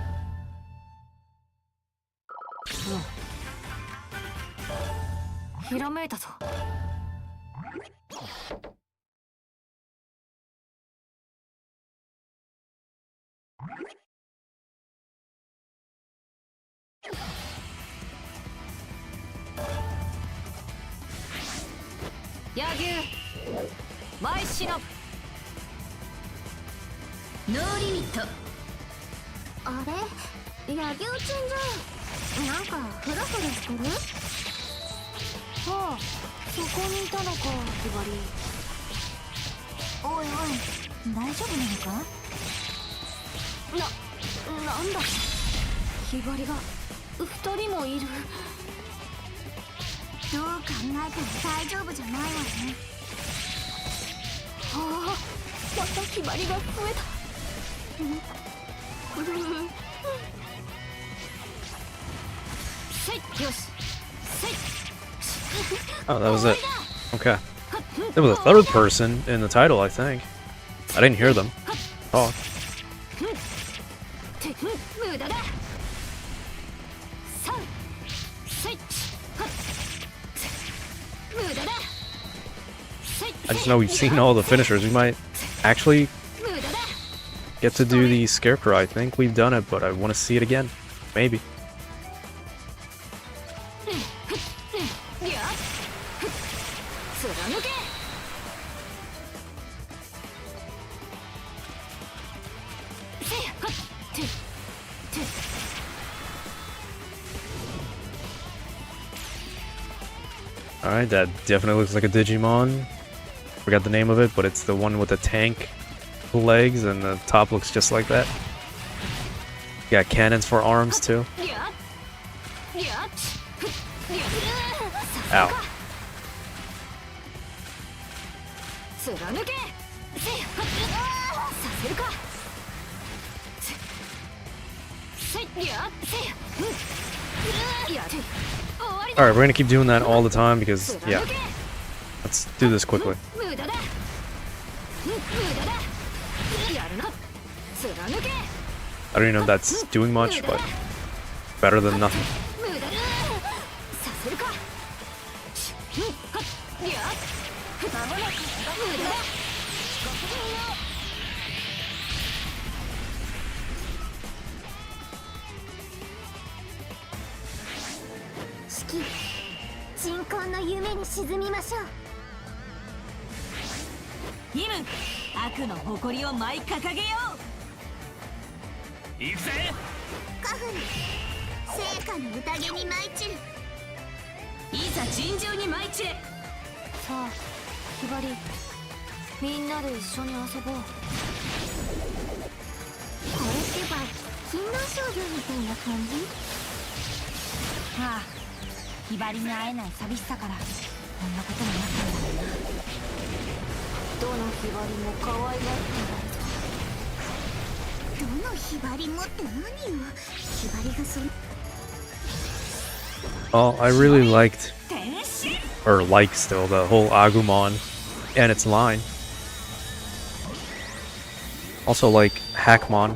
Oh, that was it. Okay. There was a 3rd person in the title, I think. I didn't hear them talk. I just know we've seen all the finishers. We might actually get to do the Scarecrow. I think we've done it, but I want to see it again. Maybe. Alright, that definitely looks like a Digimon. Forgot the name of it, but it's the one with the tank legs, and the top looks just like that. Got cannons for arms, too. Ow. Alright, we're gonna keep doing that all the time because, yeah. Let's do this quickly. I don't even know if that's doing much, but better than nothing. Well, I really liked, or like still, the whole Agumon and its line. Also like Hackmon,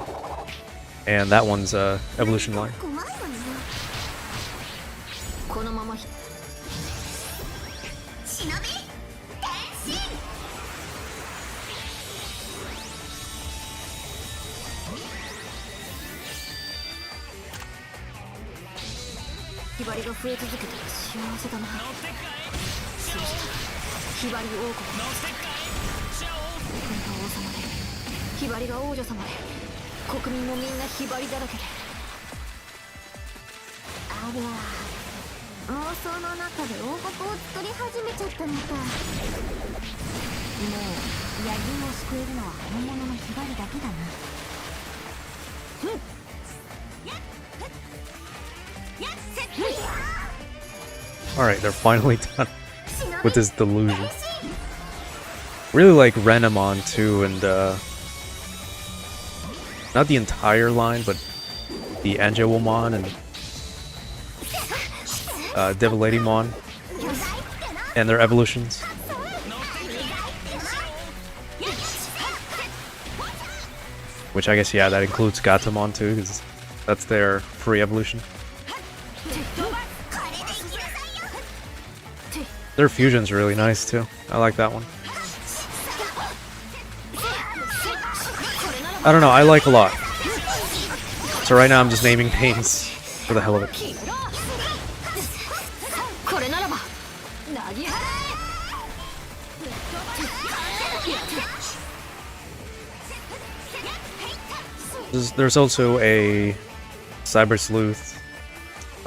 and that one's evolution line. Alright, they're finally done with this delusion. Really like Renamon too, and not the entire line, but the Angewomon and Devilatymon and their evolutions. Which I guess, yeah, that includes Gatomon too, because that's their free evolution. Their fusion's really nice too. I like that one. I don't know, I like a lot. So right now I'm just naming names for the hell of it. There's also a Cyber Sleuth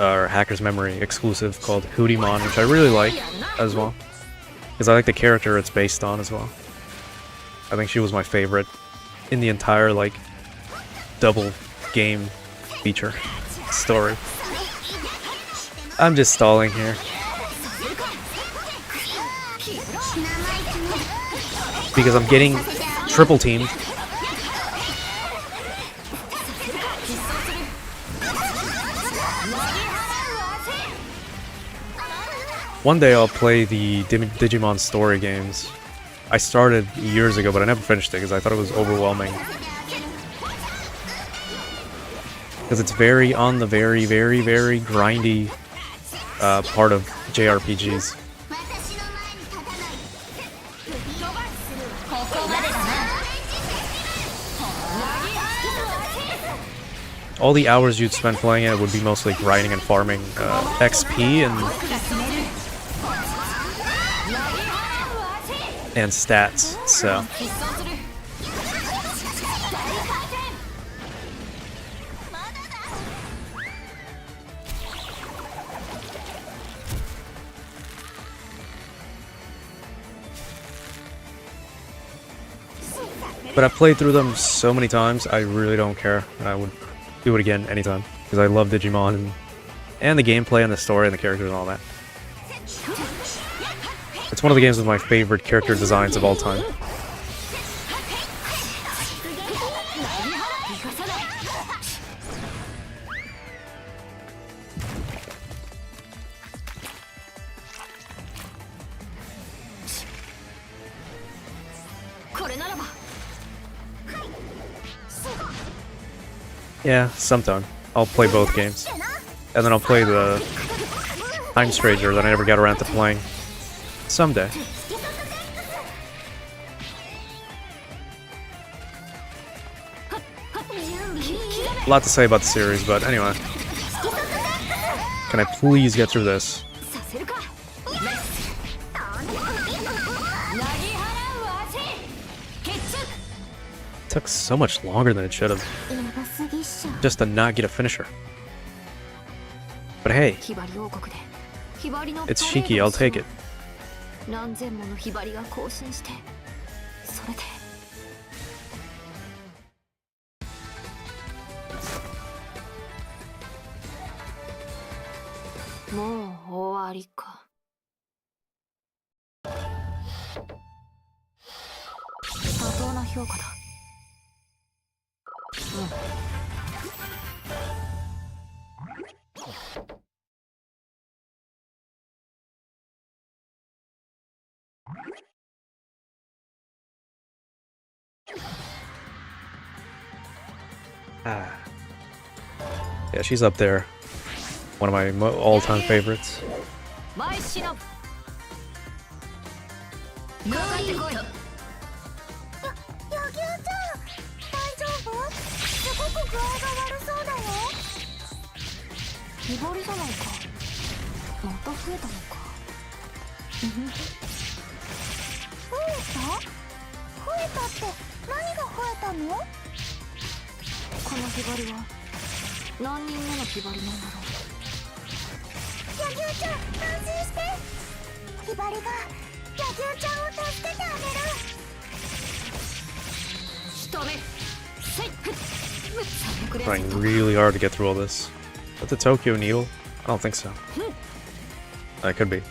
or Hacker's Memory exclusive called Hoodymon, which I really like as well, because I like the character it's based on as well. I think she was my favorite in the entire like double game feature story. I'm just stalling here because I'm getting triple teamed. One day I'll play the Digimon story games. I started years ago, but I never finished it because I thought it was overwhelming. Because it's very on the very grindy part of JRPGs. All the hours you'd spend playing it would be mostly grinding and farming XP and stats, so. But I've played through them so many times, I really don't care. I would do it again anytime, because I love Digimon and the gameplay and the story and the characters and all that. It's one of the games with my favorite character designs of all time. Yeah, sometime. I'll play both games. And then I'll play the Time Stranger that I never got around to playing. Someday. A lot to say about the series, but anyway. Can I please get through this? It took so much longer than it should have. Just to not get a finisher. But hey, it's Shiki, I'll take it. Yeah, she's up there. One of my all-time favorites. ひばりが柳生ちゃんを助けてあげる。Trying really hard to get through all this. Is that the Tokyo Needle? I don't think so. That could be.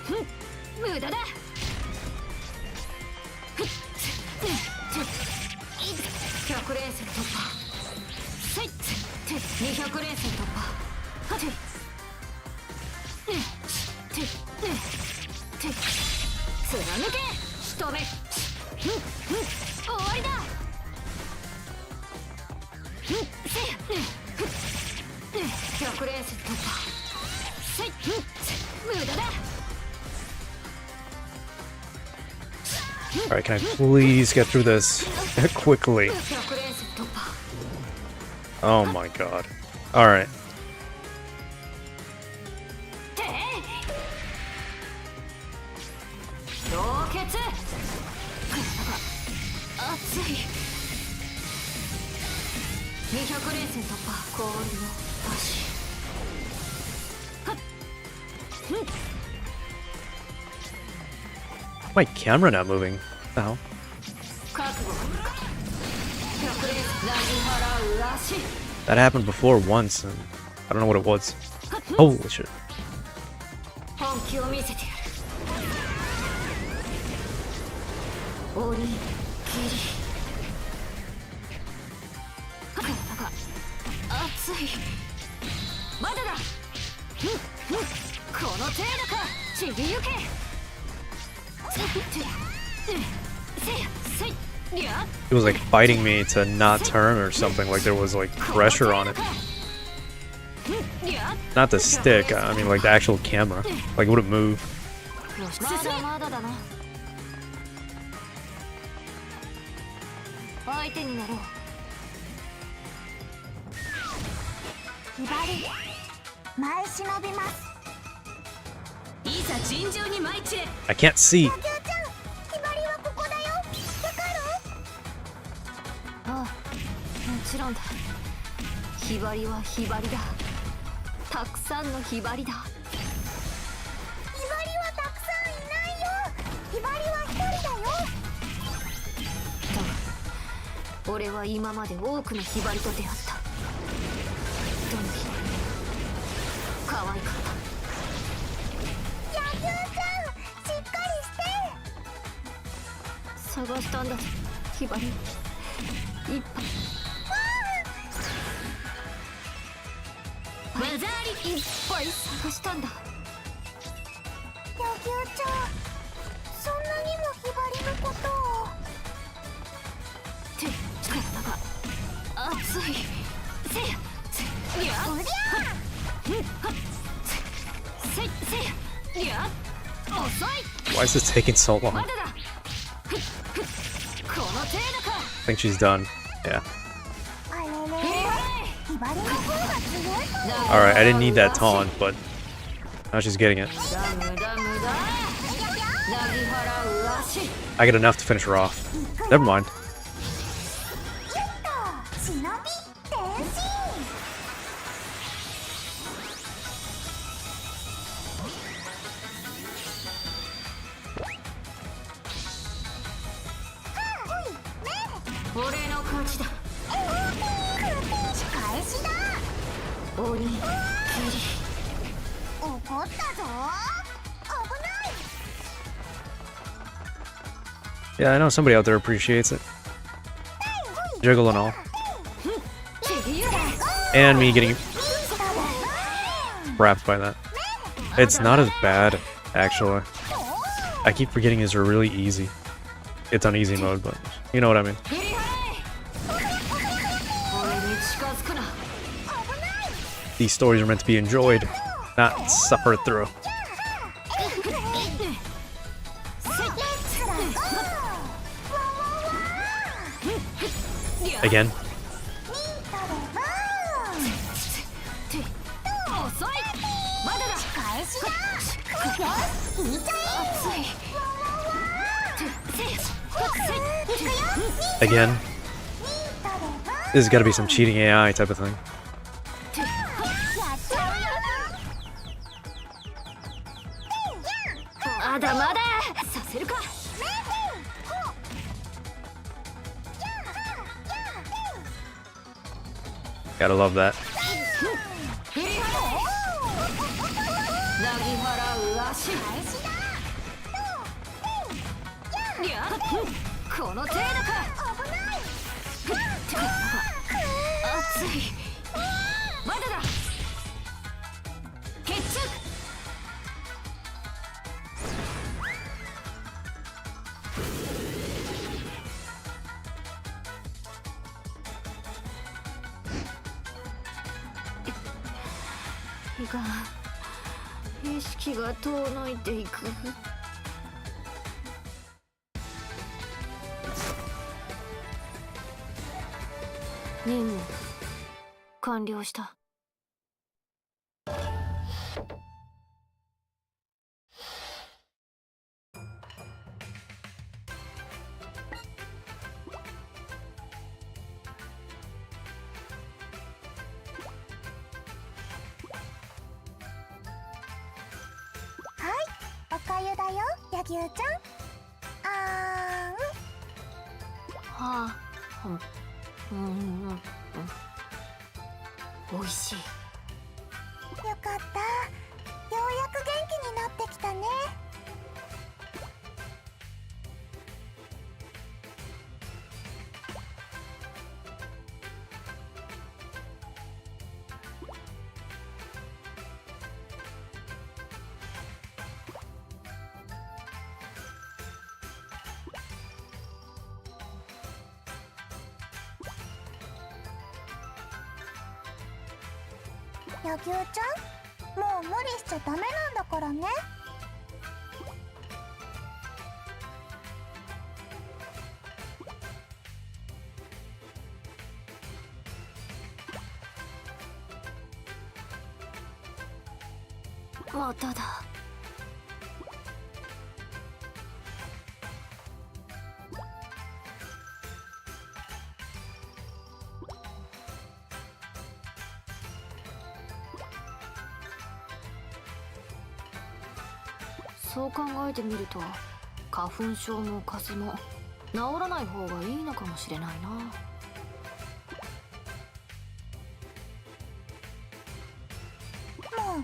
Alright, can I please get through this quickly? Oh my god. Alright. My camera not moving. What the hell? That happened before once, and I don't know what it was. Holy shit. It was like fighting me to not turn or something, like there was like pressure on it. Not the stick, I mean like the actual camera. Like it wouldn't move. I can't see. Why is this taking so long? I think she's done. Yeah. Alright, I didn't need that taunt, but now she's getting it. I get enough to finish her off. Never mind. Yeah, I know somebody out there appreciates it. Jiggle and all. And me getting wrapped by that. It's not as bad, actually. I keep forgetting these are really easy. It's on easy mode, but you know what I mean. These stories are meant to be enjoyed, not suffered through. Again. Again. This has got to be some cheating AI type of thing. Gotta love that.そう考えてみると花粉症も風邪も治らない方がいいのかもしれないな。もう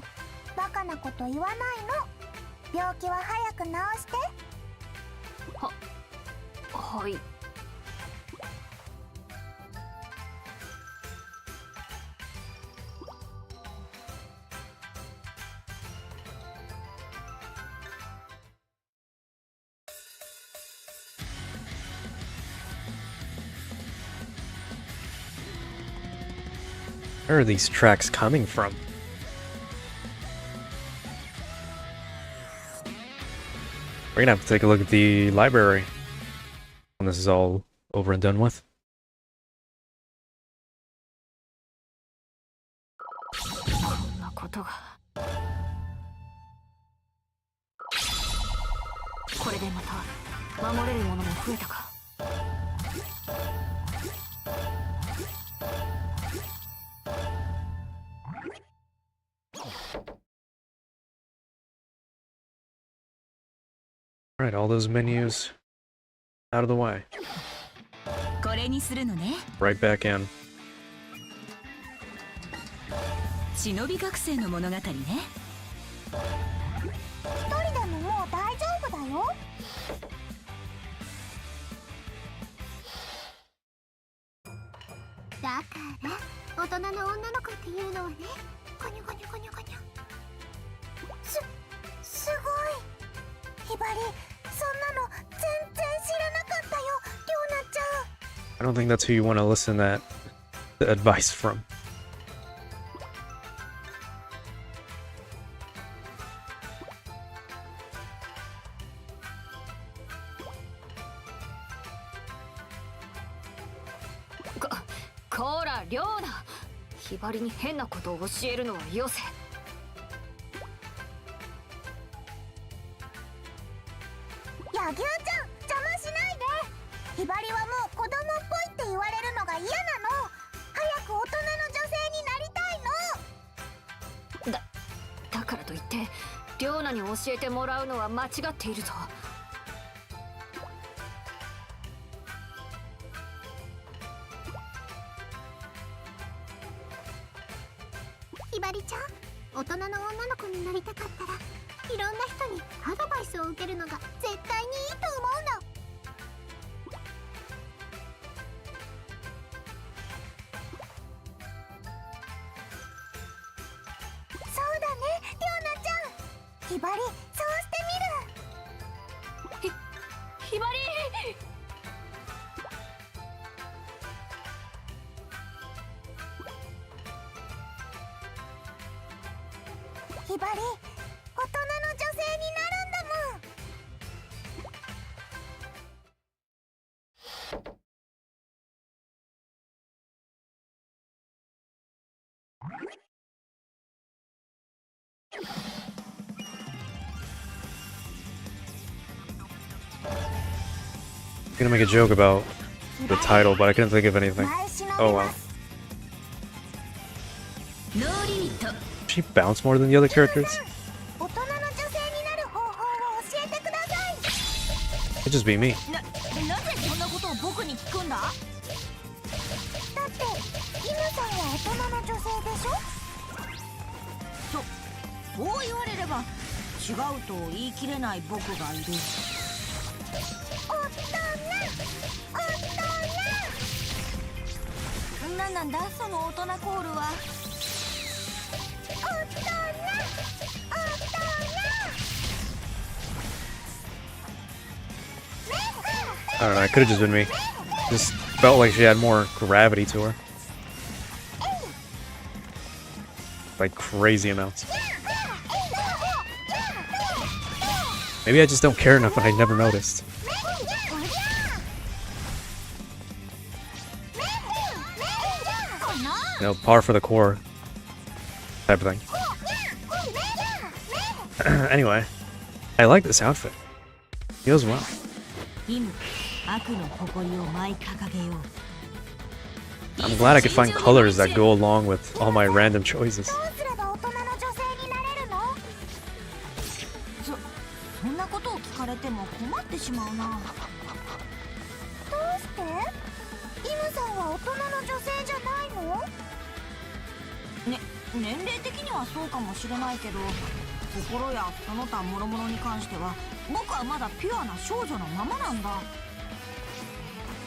バカなこと言わないの。病気は早く治して。はい。Where are these tracks coming from? We're gonna have to take a look at the library when this is all over and done with. これでまた守れるものも増えたか。Alright, all those menus out of the way. これにするのね。 Right back in. 忍び学生の物語ね。一人でももう大丈夫だよ。だから大人の女の子っていうのはね、コニョコニョコニョコニョ。すごい。ひばり、そんなの全然知らなかったよ、りょうなちゃん。 I don't think that's who you want to listen that the advice from. こら、りょうな。ひばりに変なことを教えるのはよせ。柳生ちゃん、邪魔しないで。ひばりはもう子供っぽいって言われるのが嫌なの。早く大人の女性になりたいの。だからといってりょうなに教えてもらうのは間違っているぞ。ひばりちゃん、大人の女の子になりたかったらいろんな人にアドバイスを受けるのが絶対にいいと思うの。そうだね、りょうなちゃん。ひばり、そうしてみる。ひばり。ひばり、大人の女性になるんだもん。I'm gonna make a joke about the title, but I couldn't think of anything. Oh wow. ノーリミット。 She bounce more than the other characters? 大人の女性になる方法を教えてください。 It'd just be me. なぜそんなことを僕に聞くんだ？だってイムさんは大人の女性でしょ？そう言われれば違うと言い切れない僕がいる。なんだその大人コールは。I don't know, it could've just been me. Just felt like she had more gravity to her. Like crazy amounts. Maybe I just don't care enough and I never noticed. You know, par for the core type of thing. Anyway, I like this outfit. Feels well. I'm glad I could find colors that go along with all my random choices. そんなことを聞かれても困ってしまうな。どうして？イムさんは大人の女性じゃないの？年齢的にはそうかもしれないけど、心やその他諸々に関しては僕はまだピュアな少女のままなんだ。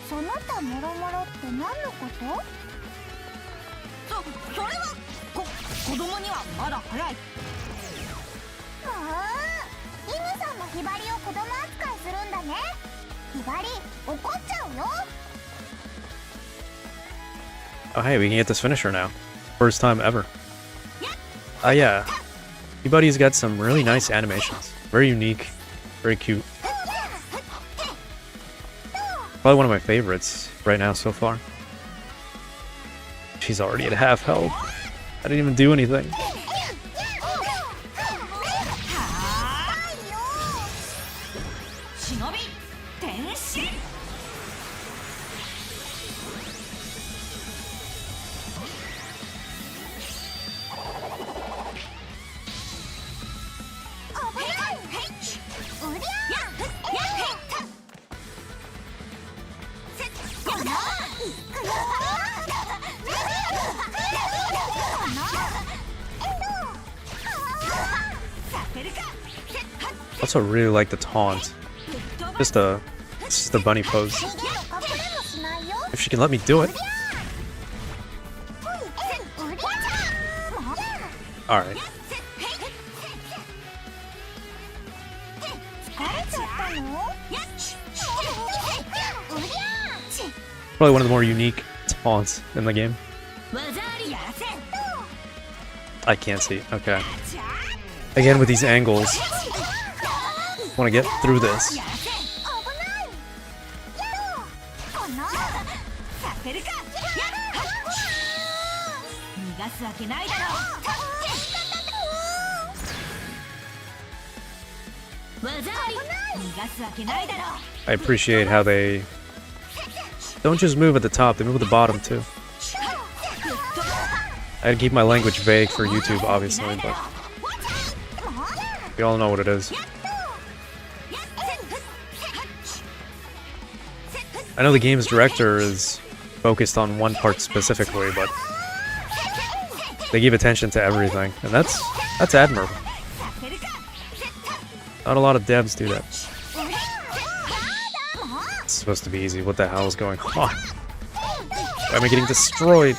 その他諸々って何のこと？それは子供にはまだ早い。イムさんもひばりを子供扱いするんだね。ひばり怒っちゃうよ。 Oh hey, we can get this finisher now. First time ever. Yeah. Everybody's got some really nice animations. Very unique. Very cute. Probably one of my favorites right now so far. She's already at half health. I didn't even do anything. Shinobi, Tenshin. Also really like the taunt. Just a bunny pose. If she can let me do it. Alright. Probably one of the more unique taunts in the game. I can't see. Okay. Again with these angles. Want to get through this. I appreciate how they don't just move at the top, they move at the bottom too. I had to keep my language vague for YouTube, obviously, but we all know what it is. I know the game's director is focused on one part specifically, but they give attention to everything, and that's admirable. Not a lot of devs do that. It's supposed to be easy. What the hell is going on? Why am I getting destroyed?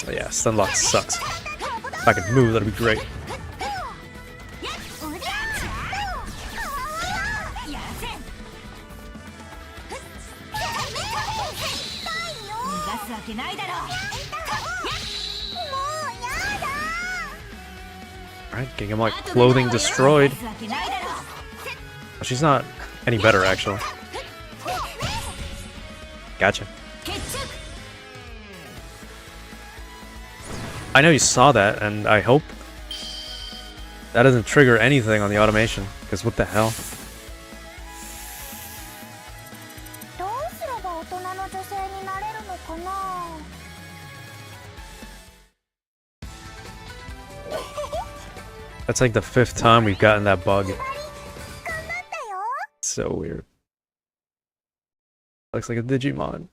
Oh yeah, Stunlock sucks. If I could move, that'd be great. Alright, getting him like clothing destroyed. Well, she's not any better actually. Gotcha. I know you saw that, and I hope that doesn't trigger anything on the automation, because what the hell? That's like the 5th time we've gotten that bug. So weird. Looks like a Digimon.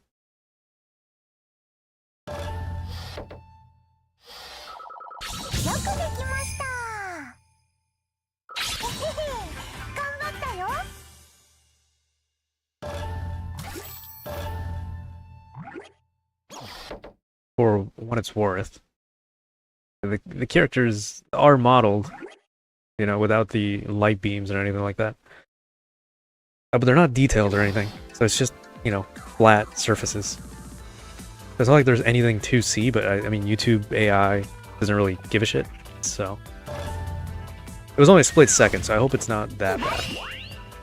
For what it's worth. The characters are modeled, you know, without the light beams or anything like that. But they're not detailed or anything, so it's just, you know, flat surfaces. It's not like there's anything to see, but I mean, YouTube AI doesn't really give a shit, so... It was only a split second, so I hope it's not that bad.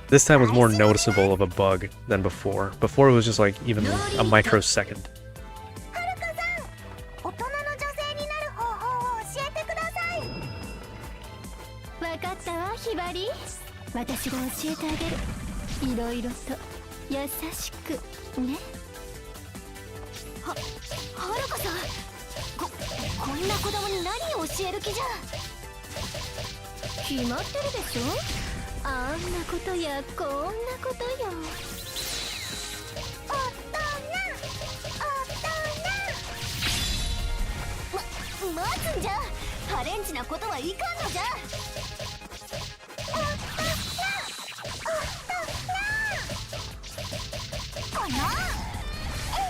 This time was more noticeable of a bug than before. Before it was just like even a microsecond.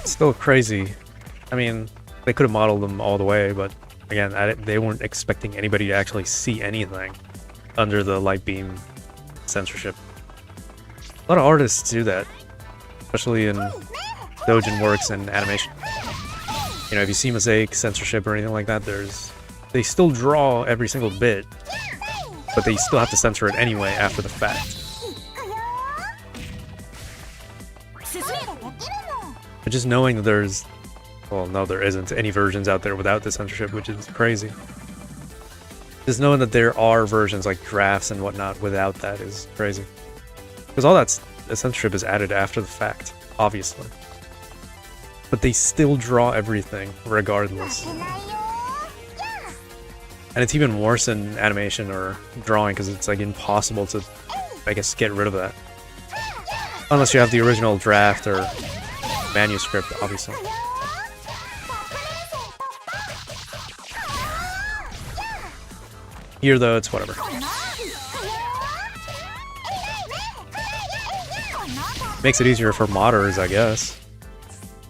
Still crazy. I mean, they could have modeled them all the way, but again, they weren't expecting anybody to actually see anything under the light beam censorship. A lot of artists do that. especially in Dojin works and animation. You know, if you see mosaic, censorship, or anything like that, they still draw every single bit, but they still have to censor it anyway after the fact. But just knowing that there's, well, no, there isn't any versions out there without the censorship, which is crazy. Just knowing that there are versions like drafts and whatnot without that is crazy. Because all the censorship is added after the fact, obviously. But they still draw everything regardless. And it's even worse in animation or drawing because it's like impossible to, I guess, get rid of that. Unless you have the original draft or manuscript, obviously. Here, though, it's whatever. Makes it easier for modders, I guess.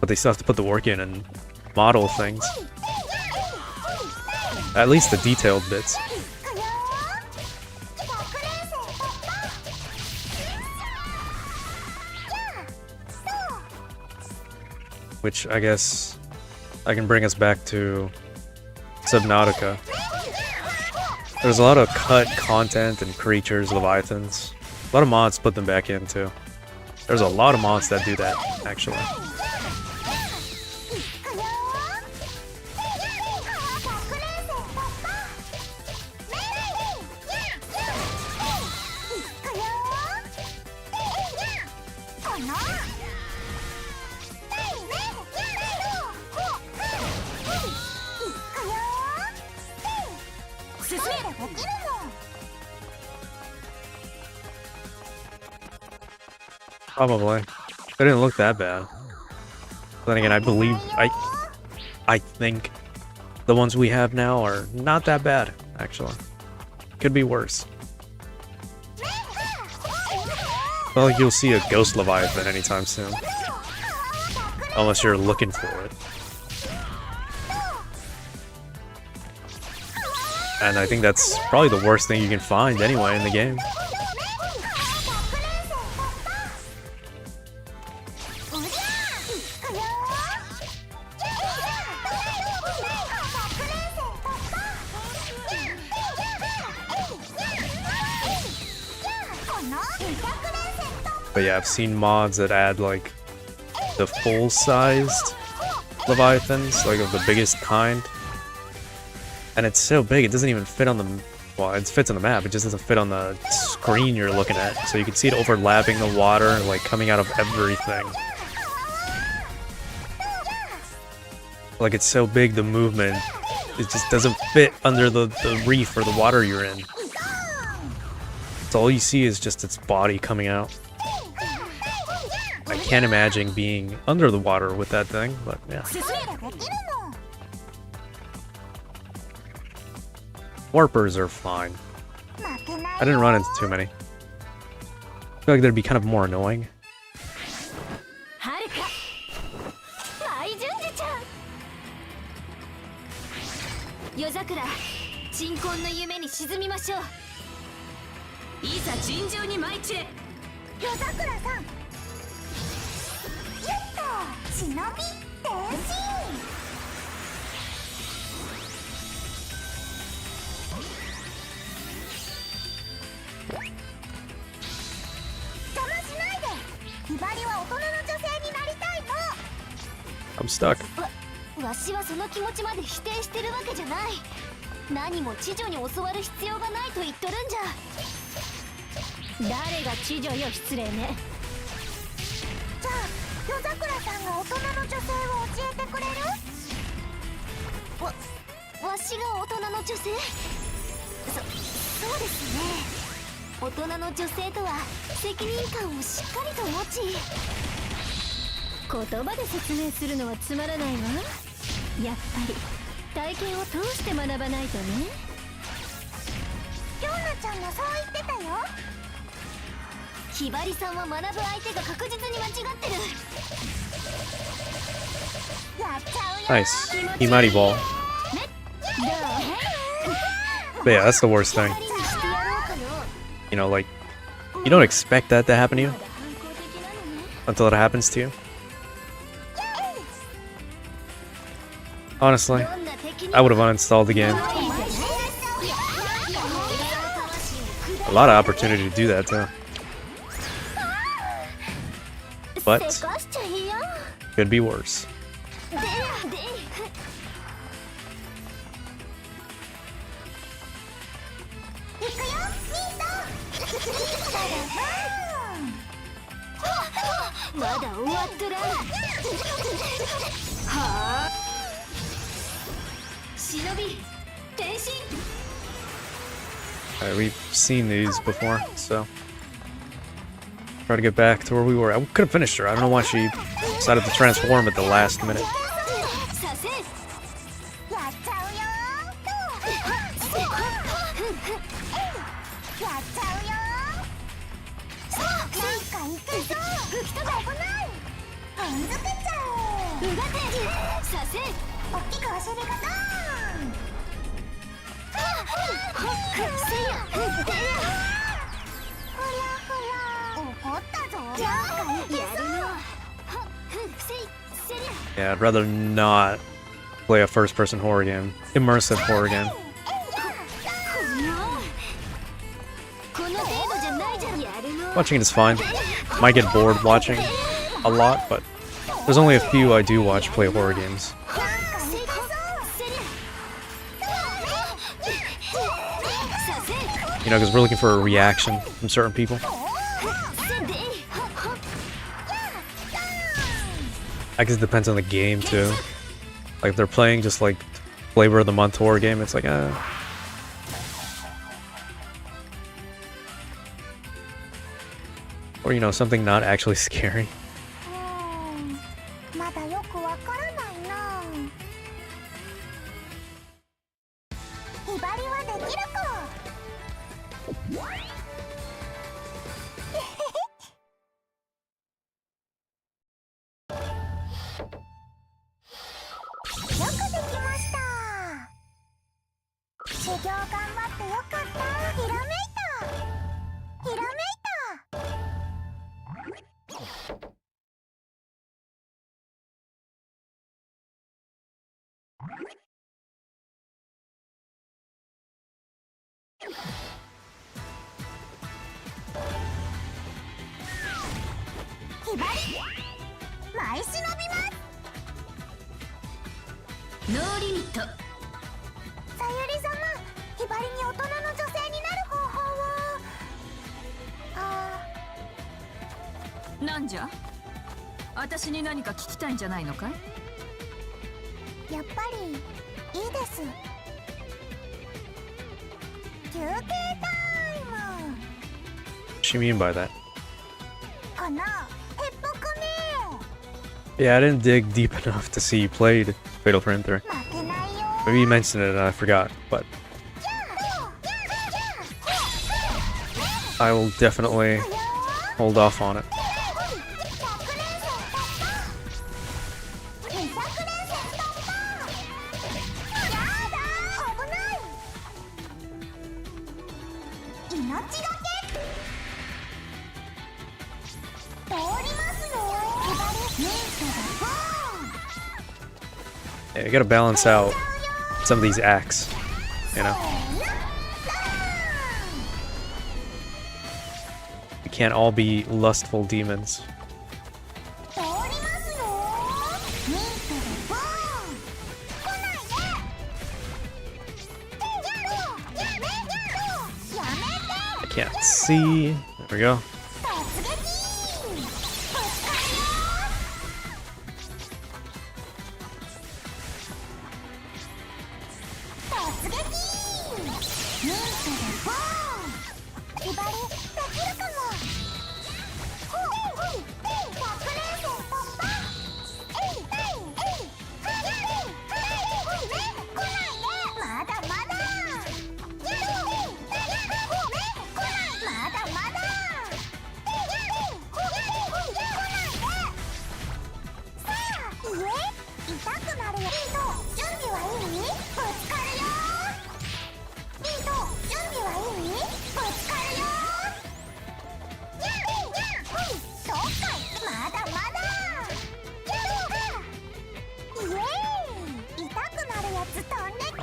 But they still have to put the work in and model things. At least the detailed bits. Which, I guess, I can bring us back to Subnautica. There's a lot of cut content and creatures, leviathans. A lot of mods put them back in, too. There's a lot of mods that do that, actually. Probably. They didn't look that bad. But then again, I think the ones we have now are not that bad, actually. Could be worse. Not like you'll see a ghost leviathan anytime soon. Unless you're looking for it. And I think that's probably the worst thing you can find anyway in the game. But yeah, I've seen mods that add like the full-sized leviathans, like of the biggest kind. And it's so big, it doesn't even fit on the... Well, it fits on the map, it just doesn't fit on the screen you're looking at. So you can see it overlapping the water and like coming out of everything. Like it's so big, the movement, it just doesn't fit under the reef or the water you're in. So all you see is just its body coming out. I can't imagine being under the water with that thing, but yeah. Warpers are fine. I didn't run into too many. I feel like they'd be kind of more annoying. I'm stuck. わしはその気持ちまで否定してるわけじゃない。何も知女に教わる必要がないと言っとるんじゃ。誰が知女よ、失礼ね。じゃあ、夜桜さんが大人の女性を教えてくれる？わしが大人の女性？そうですね。大人の女性とは責任感をしっかりと持ち。言葉で説明するのはつまらないわ。やっぱり体験を通して学ばないとね。ヨンナちゃんもそう言ってたよ。ひばりさんは学ぶ相手が確実に間違ってる。やっちゃうよ。Nice. Himari ball. But yeah, that's the worst thing. You know, like, you don't expect that to happen to you. until it happens to you. Honestly, I would have uninstalled the game. A lot of opportunity to do that too. But could be worse. Alright, we've seen these before, so try to get back to where we were. I could have finished her. I don't know why she decided to transform at the last minute. Yeah, I'd rather not play a first-person horror game. Immersive horror game. Watching it is fine. Might get bored watching a lot, but there's only a few I do watch play horror games. You know, because we're looking for a reaction from certain people. I guess it depends on the game too. Like if they're playing just like flavor of the month horror game, it's like or you know, something not actually scary. What do you mean by that? Yeah, I didn't dig deep enough to see you played Fatal Frame 3. Maybe you mentioned it and I forgot, but I will definitely hold off on it. Yeah, you gotta balance out some of these acts, you know? We can't all be lustful demons. I can't see. There we go.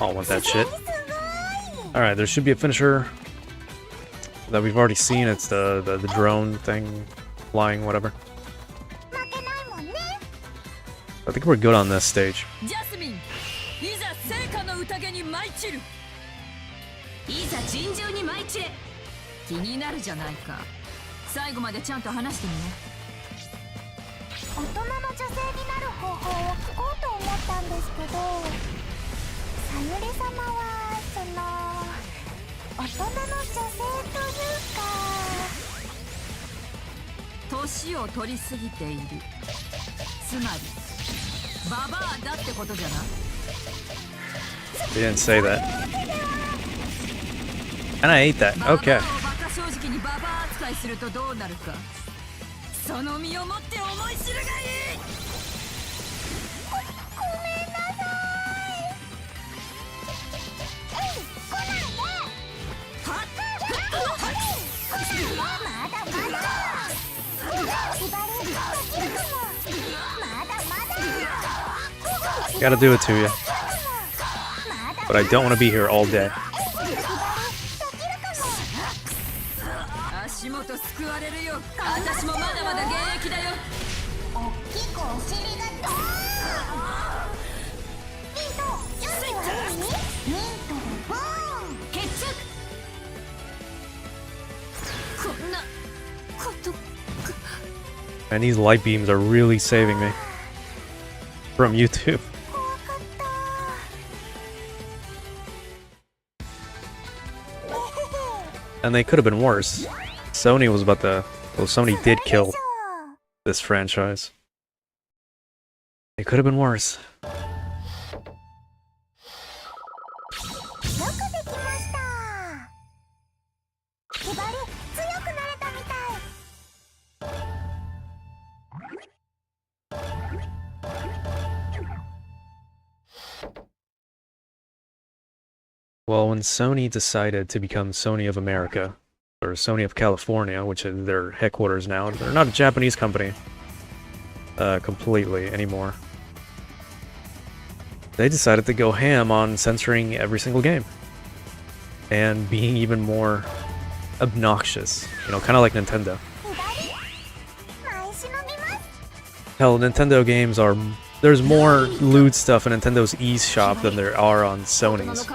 don't want that shit. Alright, there should be a finisher that we've already seen. It's the drone thing, flying, whatever. I think we're good on this stage. いざ尋常に舞い散れ。気になるじゃないか。最後までちゃんと話してみね。大人の女性になる方法を聞こうと思ったんですけど、さゆり様は大人の女性というか、年を取りすぎている。つまりババアだってことじゃな。 They didn't say that. And I ate that. Okay. Gotta do it to you. But I don't want to be here all day. 足元救われるよ。私もまだまだ現役だよ。大きくお尻がドーン。ミント、準備は何？ミントでボーン。決着。こんなことか。 And these light beams are really saving me from YouTube. And they could have been worse. Sony was about to... Well, Sony did kill this franchise. It could have been worse. Well, when Sony decided to become Sony of America, or Sony of California, which is their headquarters now, they're not a Japanese company completely anymore. They decided to go ham on censoring every single game. And being even more obnoxious, you know, kind of like Nintendo. Hell, Nintendo games are... There's more lewd stuff in Nintendo's eShop than there are on Sony's.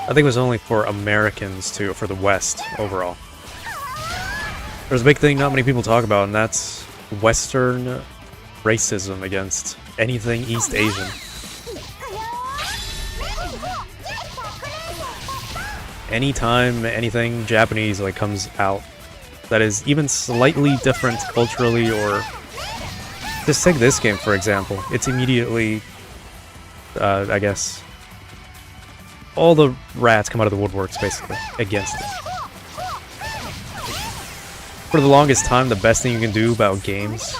I think it was only for Americans too, for the West overall. There's a big thing not many people talk about, and that's Western racism against anything East Asian. Anytime anything Japanese like comes out that is even slightly different culturally, or just take this game for example, it's immediately, I guess, all the rats come out of the woodworks basically against it. For the longest time, the best thing you can do about games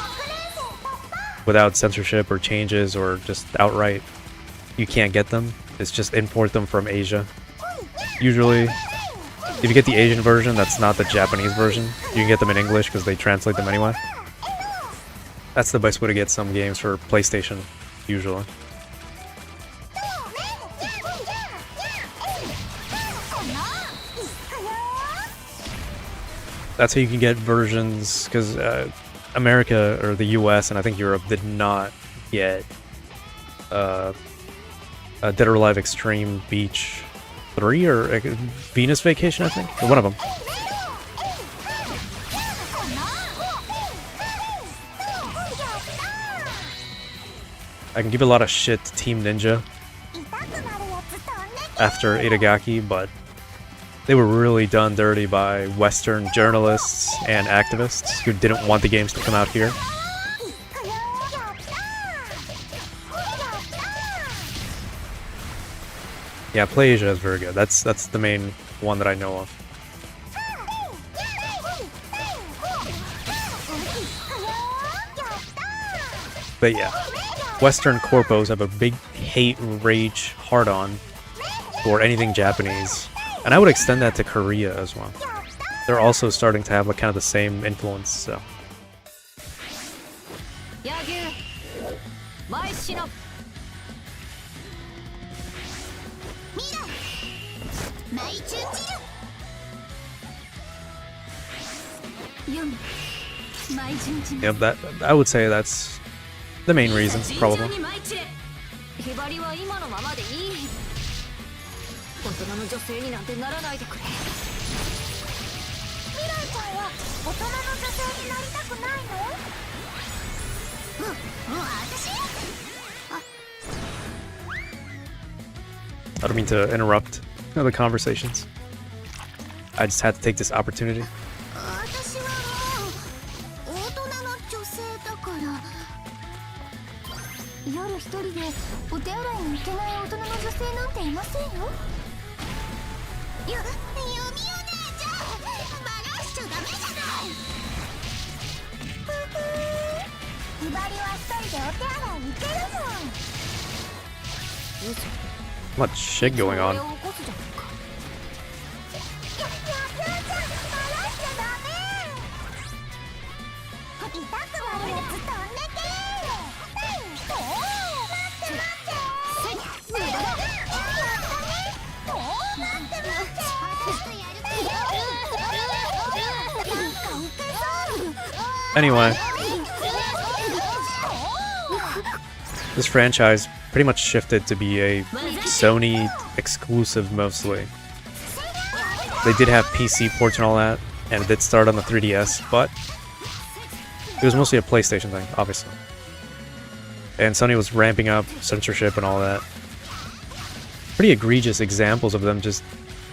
without censorship or changes or just outright you can't get them is just import them from Asia. Usually, if you get the Asian version that's not the Japanese version, you can get them in English because they translate them anyway. That's the best way to get some games for PlayStation, usually. That's how you can get versions, because America, or the US, and I think Europe, did not get Dead or Alive Extreme Beach 3, or Venus Vacation, I think? Or one of them. I can give a lot of shit to Team Ninja after Itagaki, but they were really done dirty by Western journalists and activists who didn't want the games to come out here. Yeah, Play Asia is very good. That's the main one that I know of. But yeah, Western corpos have a big hate, rage, hard-on for anything Japanese. And I would extend that to Korea as well. They're also starting to have like kind of the same influence, so. Yep, that I would say that's the main reason, probably. I don't mean to interrupt the conversations. I just had to take this opportunity. Much shit going on. Anyway, this franchise pretty much shifted to be a Sony exclusive mostly. They did have PC ports and all that, and it did start on the 3DS, but it was mostly a PlayStation thing, obviously. And Sony was ramping up censorship and all that. Pretty egregious examples of them just...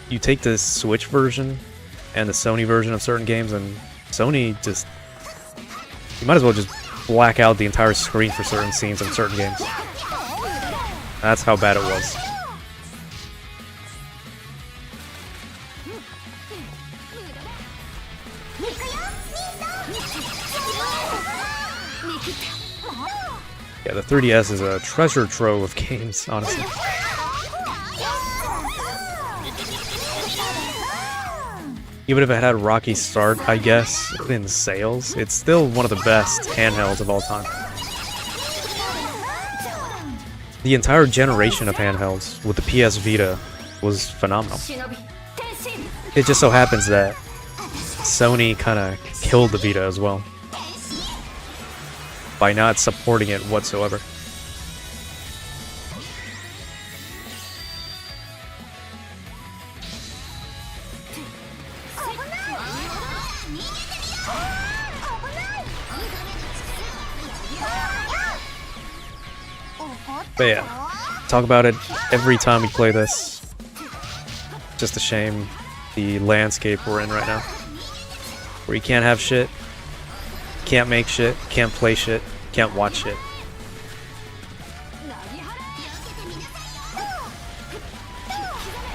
You take the Switch version and the Sony version of certain games, and Sony just... You might as well just black out the entire screen for certain scenes in certain games. That's how bad it was. Yeah, the 3DS is a treasure trove of games, honestly. Even if it had a rocky start, I guess, in sales, it's still one of the best handhelds of all time. The entire generation of handhelds with the PS Vita was phenomenal. It just so happens that Sony kind of killed the Vita as well by not supporting it whatsoever. But yeah, talk about it every time we play this. Just a shame the landscape we're in right now. Where you can't have shit, can't make shit, can't play shit, can't watch shit.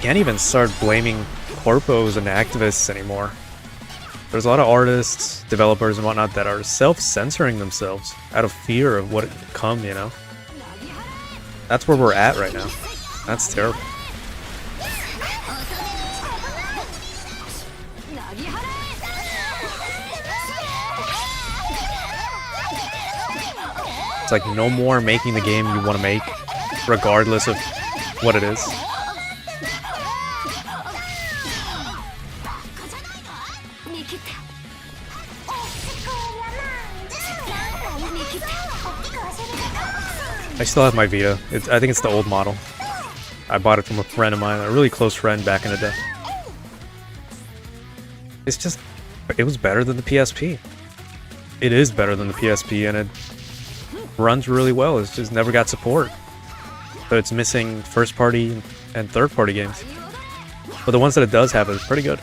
Can't even start blaming corpos and activists anymore. There's a lot of artists, developers and whatnot that are self-censoring themselves out of fear of what it could come, you know? That's where we're at right now. That's terrible. It's like no more making the game you want to make, regardless of what it is. I still have my Vita. I think it's the old model. I bought it from a friend of mine, a really close friend back in the day. It's just, it was better than the PSP. It is better than the PSP, and it runs really well. It's just never got support. So it's missing first party and third party games. But the ones that it does have is pretty good.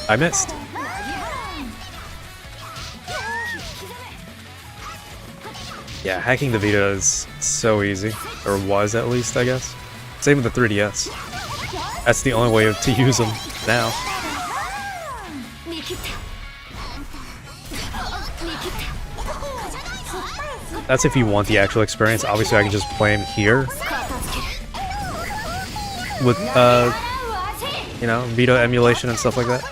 I missed. Yeah, hacking the Vita is so easy. Or was, at least, I guess. Same with the 3DS. That's the only way to use them now. That's if you want the actual experience. Obviously, I can just play them here. With, you know, Vita emulation and stuff like that.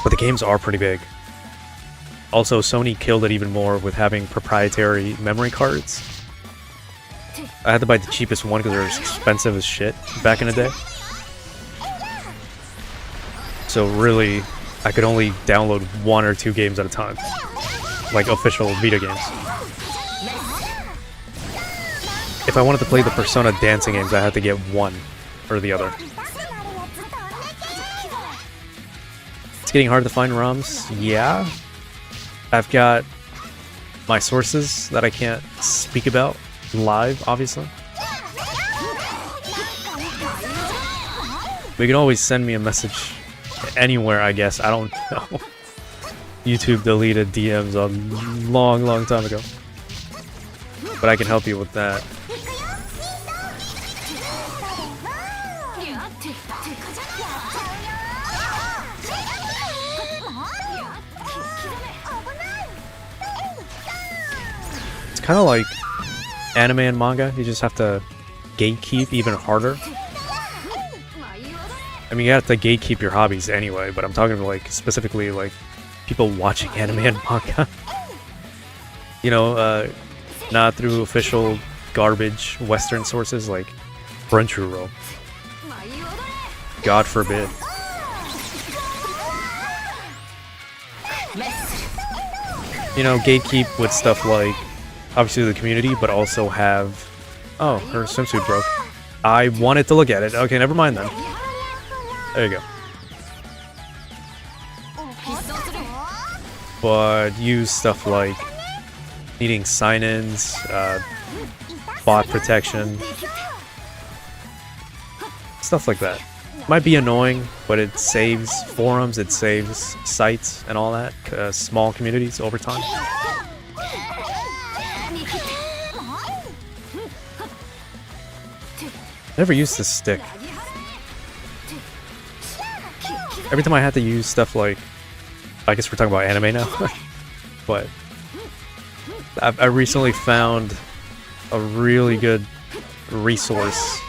But the games are pretty big. Also, Sony killed it even more with having proprietary memory cards. I had to buy the cheapest one because they were expensive as shit back in the day. So really, I could only download 1 or 2 games at a time. Like official Vita games. If I wanted to play the Persona dancing games, I had to get one or the other. It's getting hard to find ROMs. Yeah. I've got my sources that I can't speak about live, obviously. But you can always send me a message anywhere, I guess. I don't know. YouTube deleted DMs a long time ago. But I can help you with that. It's kind of like anime and manga. You just have to gatekeep even harder. I mean, you have to gatekeep your hobbies anyway, but I'm talking about, like, specifically, like, people watching anime and manga. You know, not through official garbage Western sources like Crunchyroll. God forbid. You know, gatekeep with stuff like, obviously the community, but also have... Oh, her swimsuit broke. I wanted to look at it. Okay, never mind then. There you go. But use stuff like needing sign-ins, bot protection, stuff like that. Might be annoying, but it saves forums, it saves sites and all that, small communities over time. Never used this stick. Every time I had to use stuff like, I guess we're talking about anime now, but I recently found a really good resource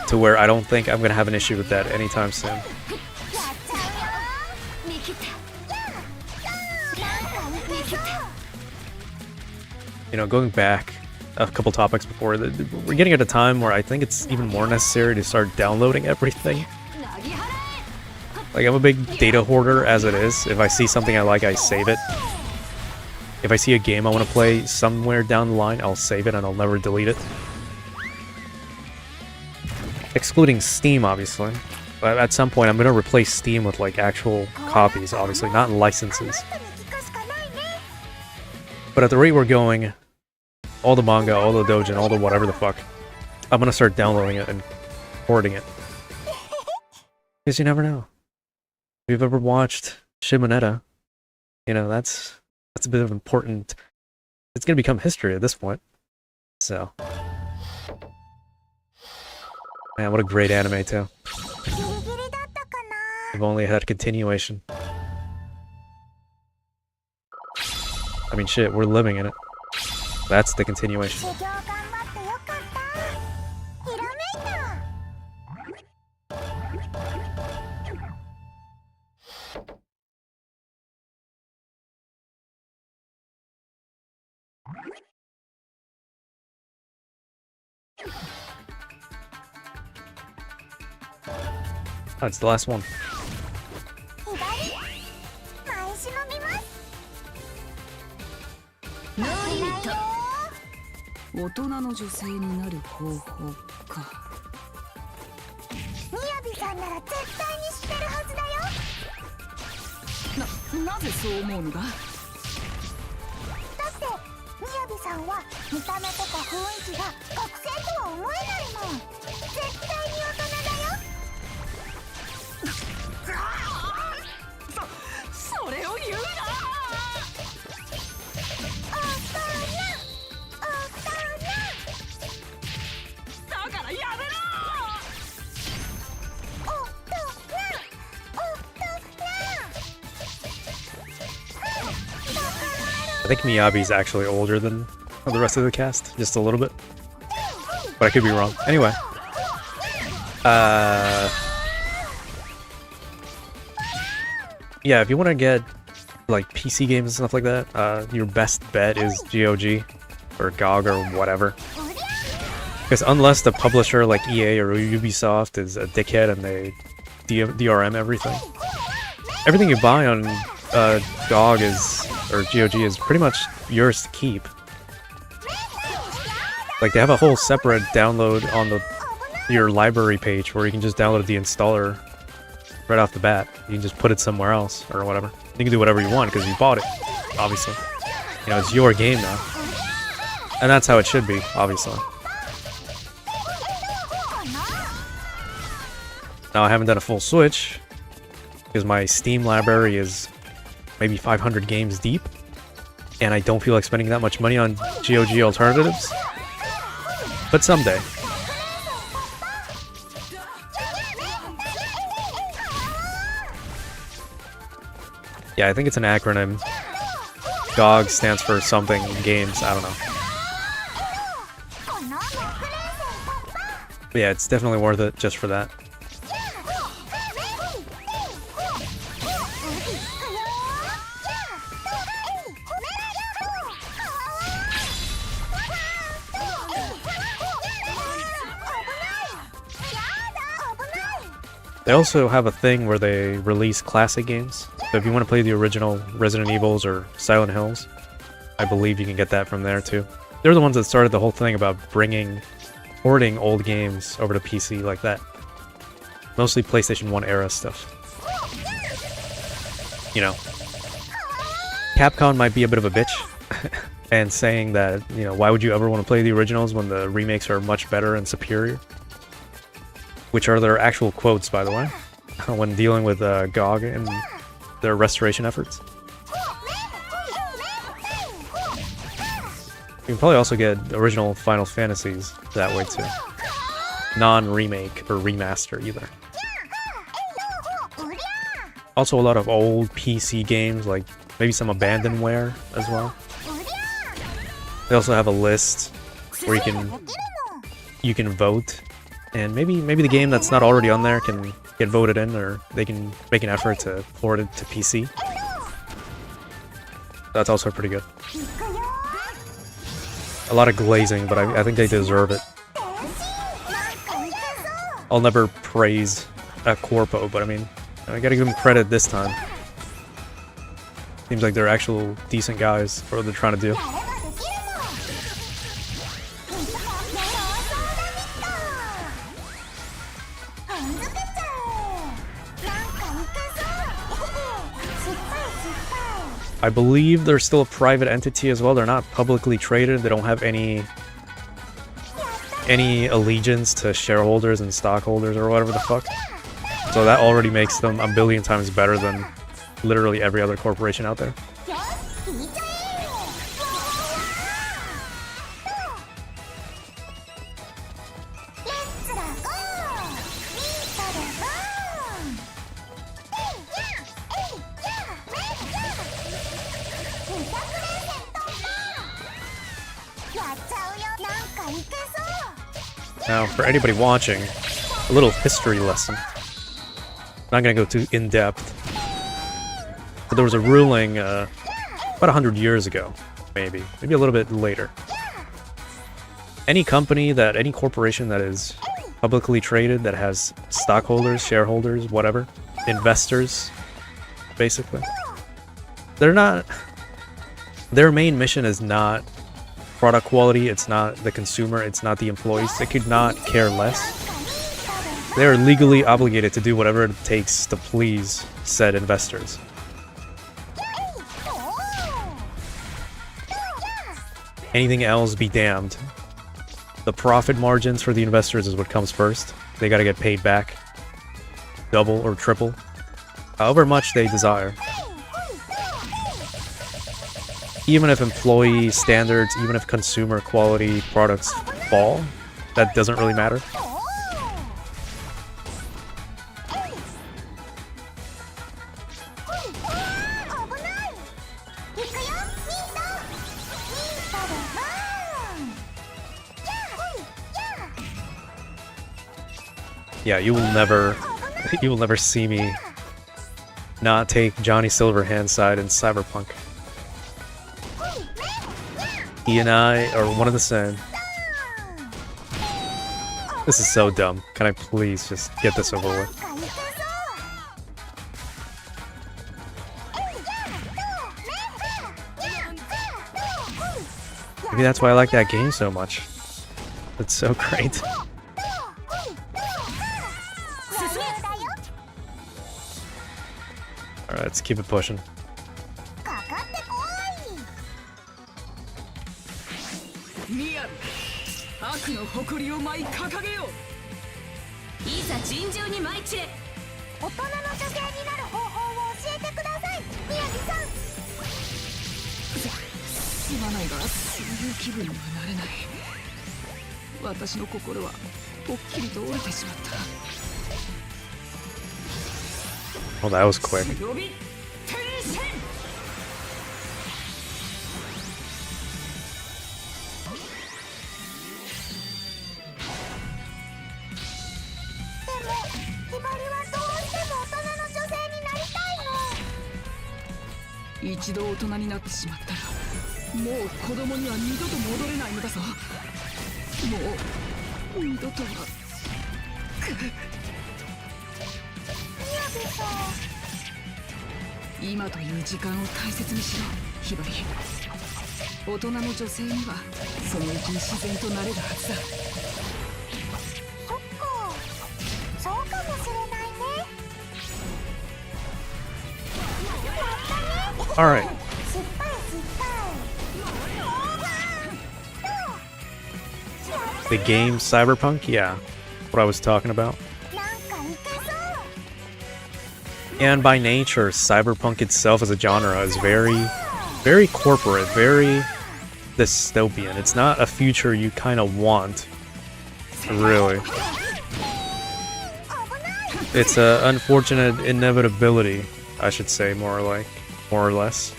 to where I don't think I'm gonna have an issue with that anytime soon. You know, going back a couple topics before, we're getting at a time where I think it's even more necessary to start downloading everything. Like, I'm a big data hoarder as it is. If I see something I like, I save it. If I see a game I want to play somewhere down the line, I'll save it and I'll never delete it. Excluding Steam, obviously. But at some point, I'm going to replace Steam with, like, actual copies, obviously, not licenses. But at the rate we're going, all the manga, all the doujin, all the whatever the fuck, I'm going to start downloading it and hoarding it. Because you never know. If you've ever watched Shimonetta, you know, that's a bit of important... It's going to become history at this point. So... Man, what a great anime, too. If only it had a continuation. I mean, shit, we're living in it. That's the continuation. Oh, it's the last one. 大人の女性になる方法か。みやびさんなら絶対に知ってるはずだよ。なぜそう思うのだ。だってみやびさんは見た目とか雰囲気が学生とは思えないもん。絶対に大人だよ。それを言うな。だからやめろ。I think Miyabi's actually older than the rest of the cast, just a little bit. But I could be wrong. Anyway. Yeah, if you want to get like PC games and stuff like that, your best bet is GOG or GOG or whatever. Because unless the publisher like EA or Ubisoft is a dickhead and they DRM everything, everything you buy on GOG or GOG is pretty much yours to keep. Like they have a whole separate download on your library page where you can just download the installer right off the bat. You can just put it somewhere else or whatever. You can do whatever you want because you bought it, obviously. You know, it's your game now. And that's how it should be, obviously. Now I haven't done a full switch because my Steam library is maybe 500 games deep and I don't feel like spending that much money on GOG alternatives. But someday. Yeah, I think it's an acronym. GOG stands for something games, I don't know. But yeah, it's definitely worth it just for that. They also have a thing where they release classic games. So if you want to play the original Resident Evils or Silent Hills, I believe you can get that from there too. They're the ones that started the whole thing about porting old games over to PC like that. Mostly PlayStation 1 era stuff. You know, Capcom might be a bit of a bitch and saying that, you know, why would you ever want to play the originals when the remakes are much better and superior? Which are their actual quotes, by the way, when dealing with GOG and their restoration efforts. You can probably also get original Final Fantasies that way too. Non-remake or remaster either. Also a lot of old PC games, like maybe some abandonware as well. They also have a list where you can vote. And maybe the game that's not already on there can get voted in, or they can make an effort to port it to PC. That's also pretty good. A lot of glazing, but I think they deserve it. I'll never praise a Corpo, but I mean, I gotta give them credit this time. Seems like they're actual decent guys for what they're trying to do. I believe they're still a private entity as well. They're not publicly traded. They don't have any allegiance to shareholders and stockholders or whatever the fuck. So that already makes them a billion times better than literally every other corporation out there. Now, for anybody watching, a little history lesson. I'm not gonna go too in-depth. But there was a ruling about 100 years ago, maybe a little bit later. Any corporation that is publicly traded, that has stockholders, shareholders, whatever, investors, basically, their main mission is not product quality, it's not the consumer, it's not the employees. They could not care less. They are legally obligated to do whatever it takes to please said investors. Anything else be damned. The profit margins for the investors is what comes first. They gotta get paid back. Double or triple. However much they desire. Even if employee standards, even if consumer quality products fall, that doesn't really matter. Yeah, you will never see me not take Johnny Silverhand's side in Cyberpunk. He and I are one and the same. This is so dumb. Can I please just get this over with? Maybe that's why I like that game so much. It's so great. Alright, let's keep it pushing. Oh, that was quick. Alright. The game Cyberpunk? Yeah. What I was talking about. And by nature, Cyberpunk itself as a genre is very corporate, very dystopian. It's not a future you kind of want, really. It's an unfortunate inevitability, I should say, more or less.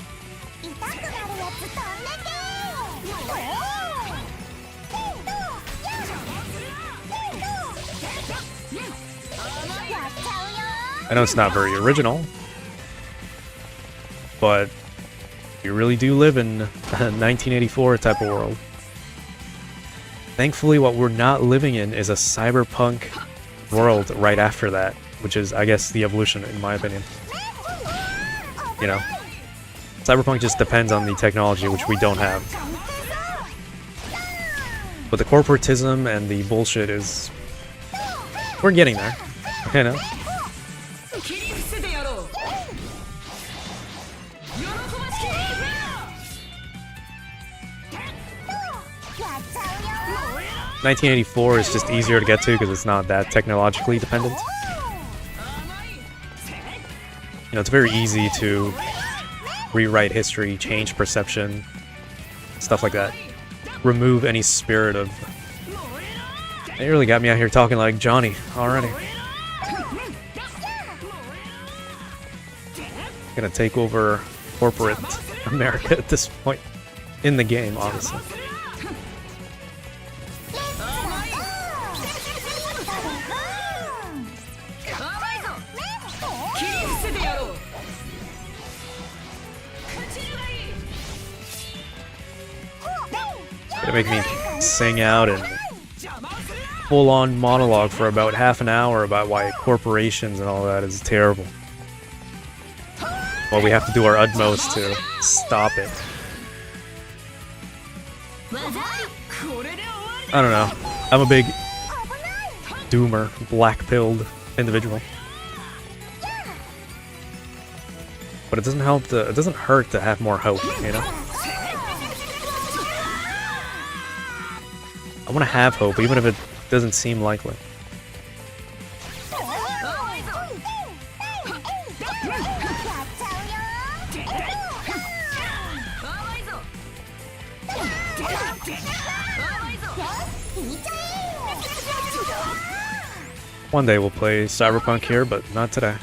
I know it's not very original, but we really do live in a 1984 type of world. Thankfully, what we're not living in is a cyberpunk world right after that, which is, I guess, the evolution, in my opinion. You know, cyberpunk just depends on the technology, which we don't have. But the corporatism and the bullshit is... we're getting there, you know? ...1984 is just easier to get to because it's not that technologically dependent. You know, it's very easy to rewrite history, change perception, stuff like that. Remove any spirit of... They really got me out here talking like Johnny already. Gonna take over corporate America at this point in the game, honestly. Gonna make me sing out and full-on monologue for about half an hour about why corporations and all that is terrible. Well, we have to do our utmost to stop it. I don't know. I'm a big doomer, black-pilled individual. But it doesn't help it doesn't hurt to have more hope, you know? I want to have hope, even if it doesn't seem likely. One day we'll play Cyberpunk here, but not today.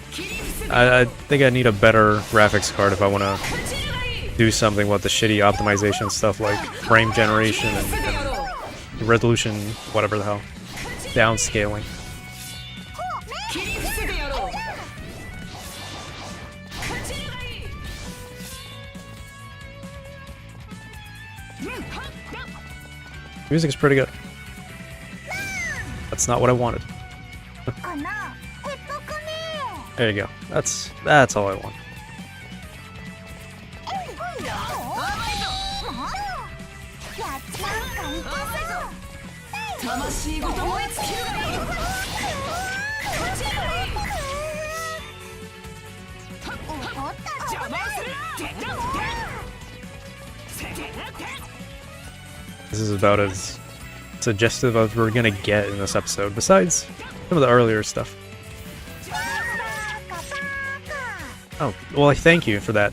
I think I need a better graphics card if I want to do something with the shitty optimization stuff like frame generation and resolution, whatever the hell, downscaling. Music is pretty good. That's not what I wanted. There you go. That's all I want. This is about as suggestive as we're gonna get in this episode, besides some of the earlier stuff. Oh, well, I thank you for that.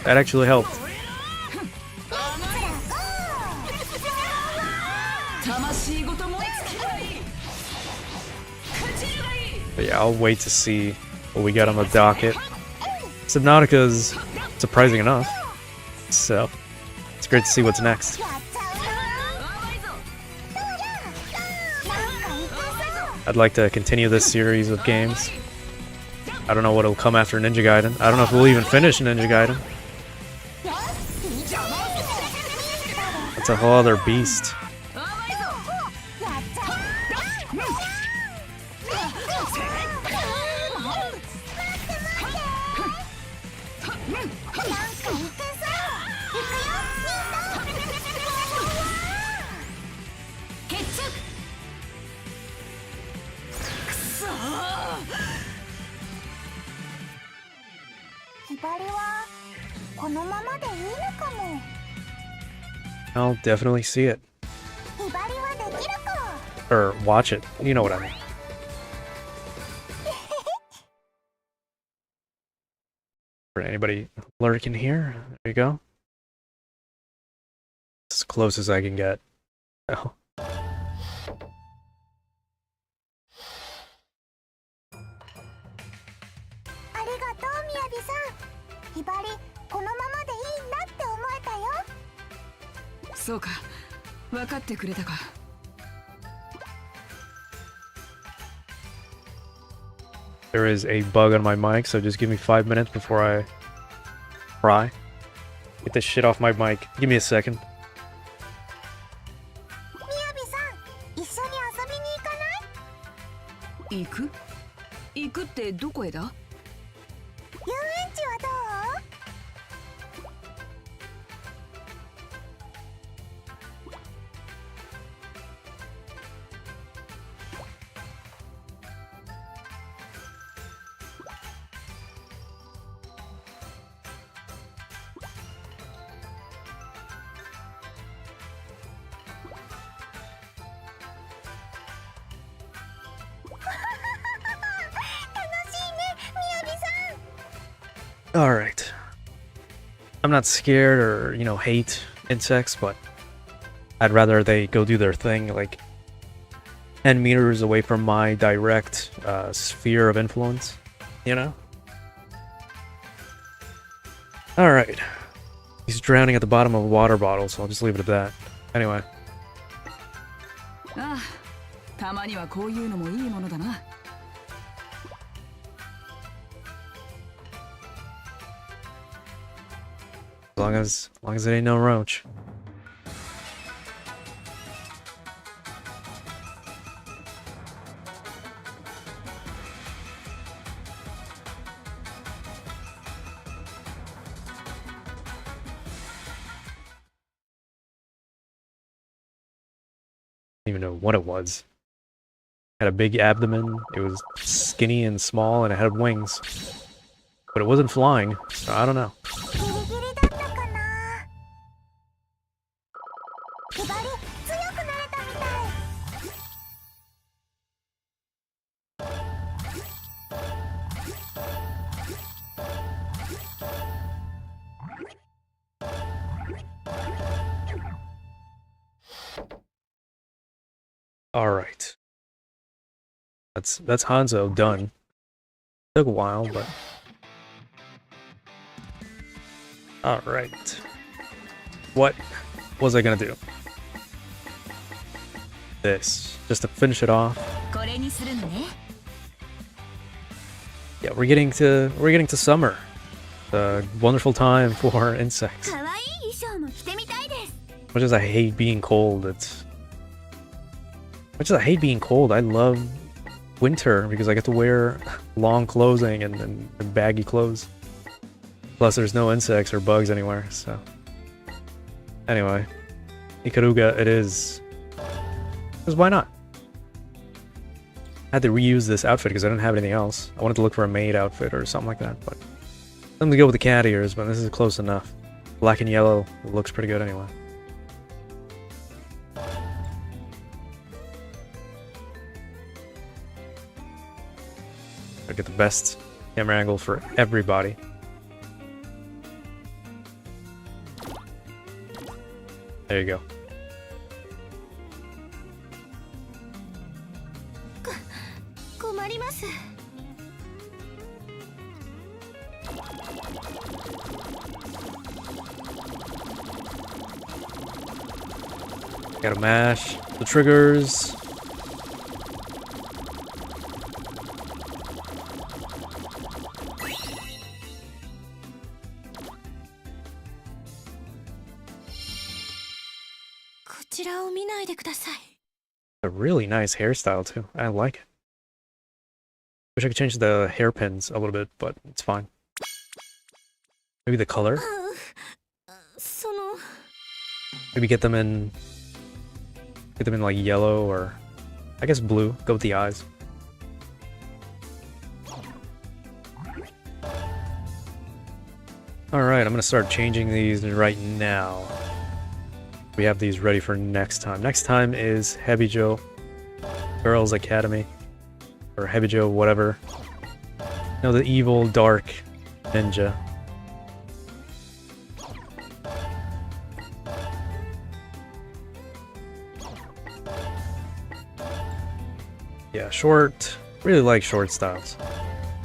That actually helped. But yeah, I'll wait to see what we got on the docket. Subnautica's surprising enough, so it's great to see what's next. I'd like to continue this series of games. I don't know what'll come after Ninja Gaiden. I don't know if we'll even finish Ninja Gaiden. It's a whole other beast. I'll definitely see it. Or watch it. You know what I mean. For anybody lurking here, there you go. As close as I can get. Oh. There is a bug on my mic, so just give me 5 minutes before I cry. Get this shit off my mic. Give me a second. 行く？行くってどこへだ？遊園地はどう？Alright. I'm not scared or, you know, hate insects, but I'd rather they go do their thing, like 10 meters away from my direct sphere of influence, you know? Alright. He's drowning at the bottom of a water bottle, so I'll just leave it at that. Anyway. ああ、たまにはこういうのもいいものだな。As long as it ain't no roach. even know what it was. Had a big abdomen, it was skinny and small, and it had wings. But it wasn't flying, so I don't know. ギリギリだったかな。ヒバリ強くなれたみたい。Alright. That's Hanzō done. Took a while, but... Alright. What was I gonna do? This. Just to finish it off. これにするのね。 Yeah, we're getting to summer. The wonderful time for insects. 可愛い衣装も着てみたいです。 Much as I hate being cold, much as I hate being cold, I love winter because I get to wear long clothing and baggy clothes. Plus, there's no insects or bugs anywhere, so... Anyway. Ikaruga it is. Because why not? I had to reuse this outfit because I didn't have anything else. I wanted to look for a maid outfit or something like that, but... Something to go with the cat ears, but this is close enough. Black and yellow looks pretty good anyway. Gotta get the best camera angle for everybody. There you go. 困ります。 Gotta mash the triggers. A really nice hairstyle too. I like it. Wish I could change the hairpins a little bit, but it's fine. Maybe the color? Maybe get them in like yellow or I guess blue. Go with the eyes. Alright, I'm gonna start changing these right now. We have these ready for next time. Next time is Hebijo Girls Academy. Or Hebijo, whatever. No, the evil, dark ninja. Yeah, short. Really like short styles.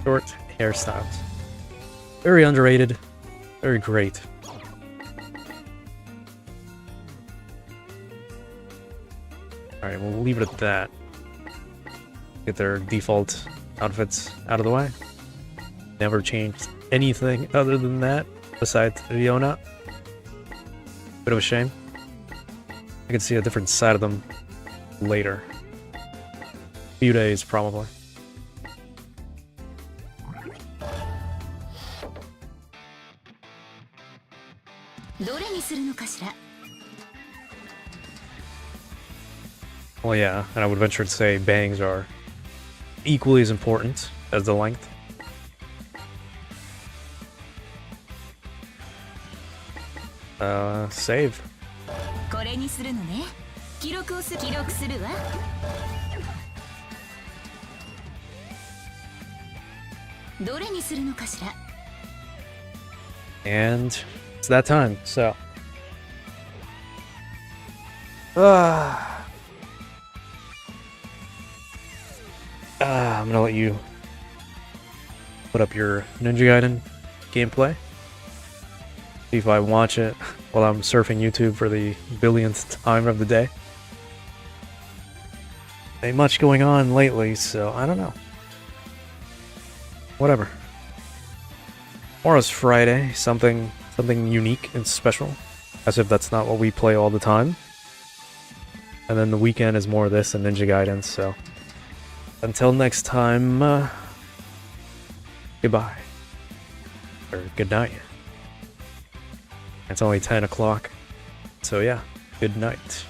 Short hairstyles. Very underrated. Very great. Alright, we'll leave it at that. Get their default outfits out of the way. Never changed anything other than that, besides Riona. Bit of a shame. I can see a different side of them later. Few days, probably. Well, yeah, and I would venture to say bangs are equally as important as the length. Save. これにするのね。記録するわ。どれにするのかしら。 And it's that time, so. I'm gonna let you put up your Ninja Gaiden gameplay. See if I watch it while I'm surfing YouTube for the billionth time of the day. Ain't much going on lately, so I don't know. Whatever. Tomorrow's Friday, something unique and special. As if that's not what we play all the time. And then the weekend is more of this and Ninja Gaiden, so... Until next time, goodbye. Or good night. It's only 10 o'clock. So yeah, good night.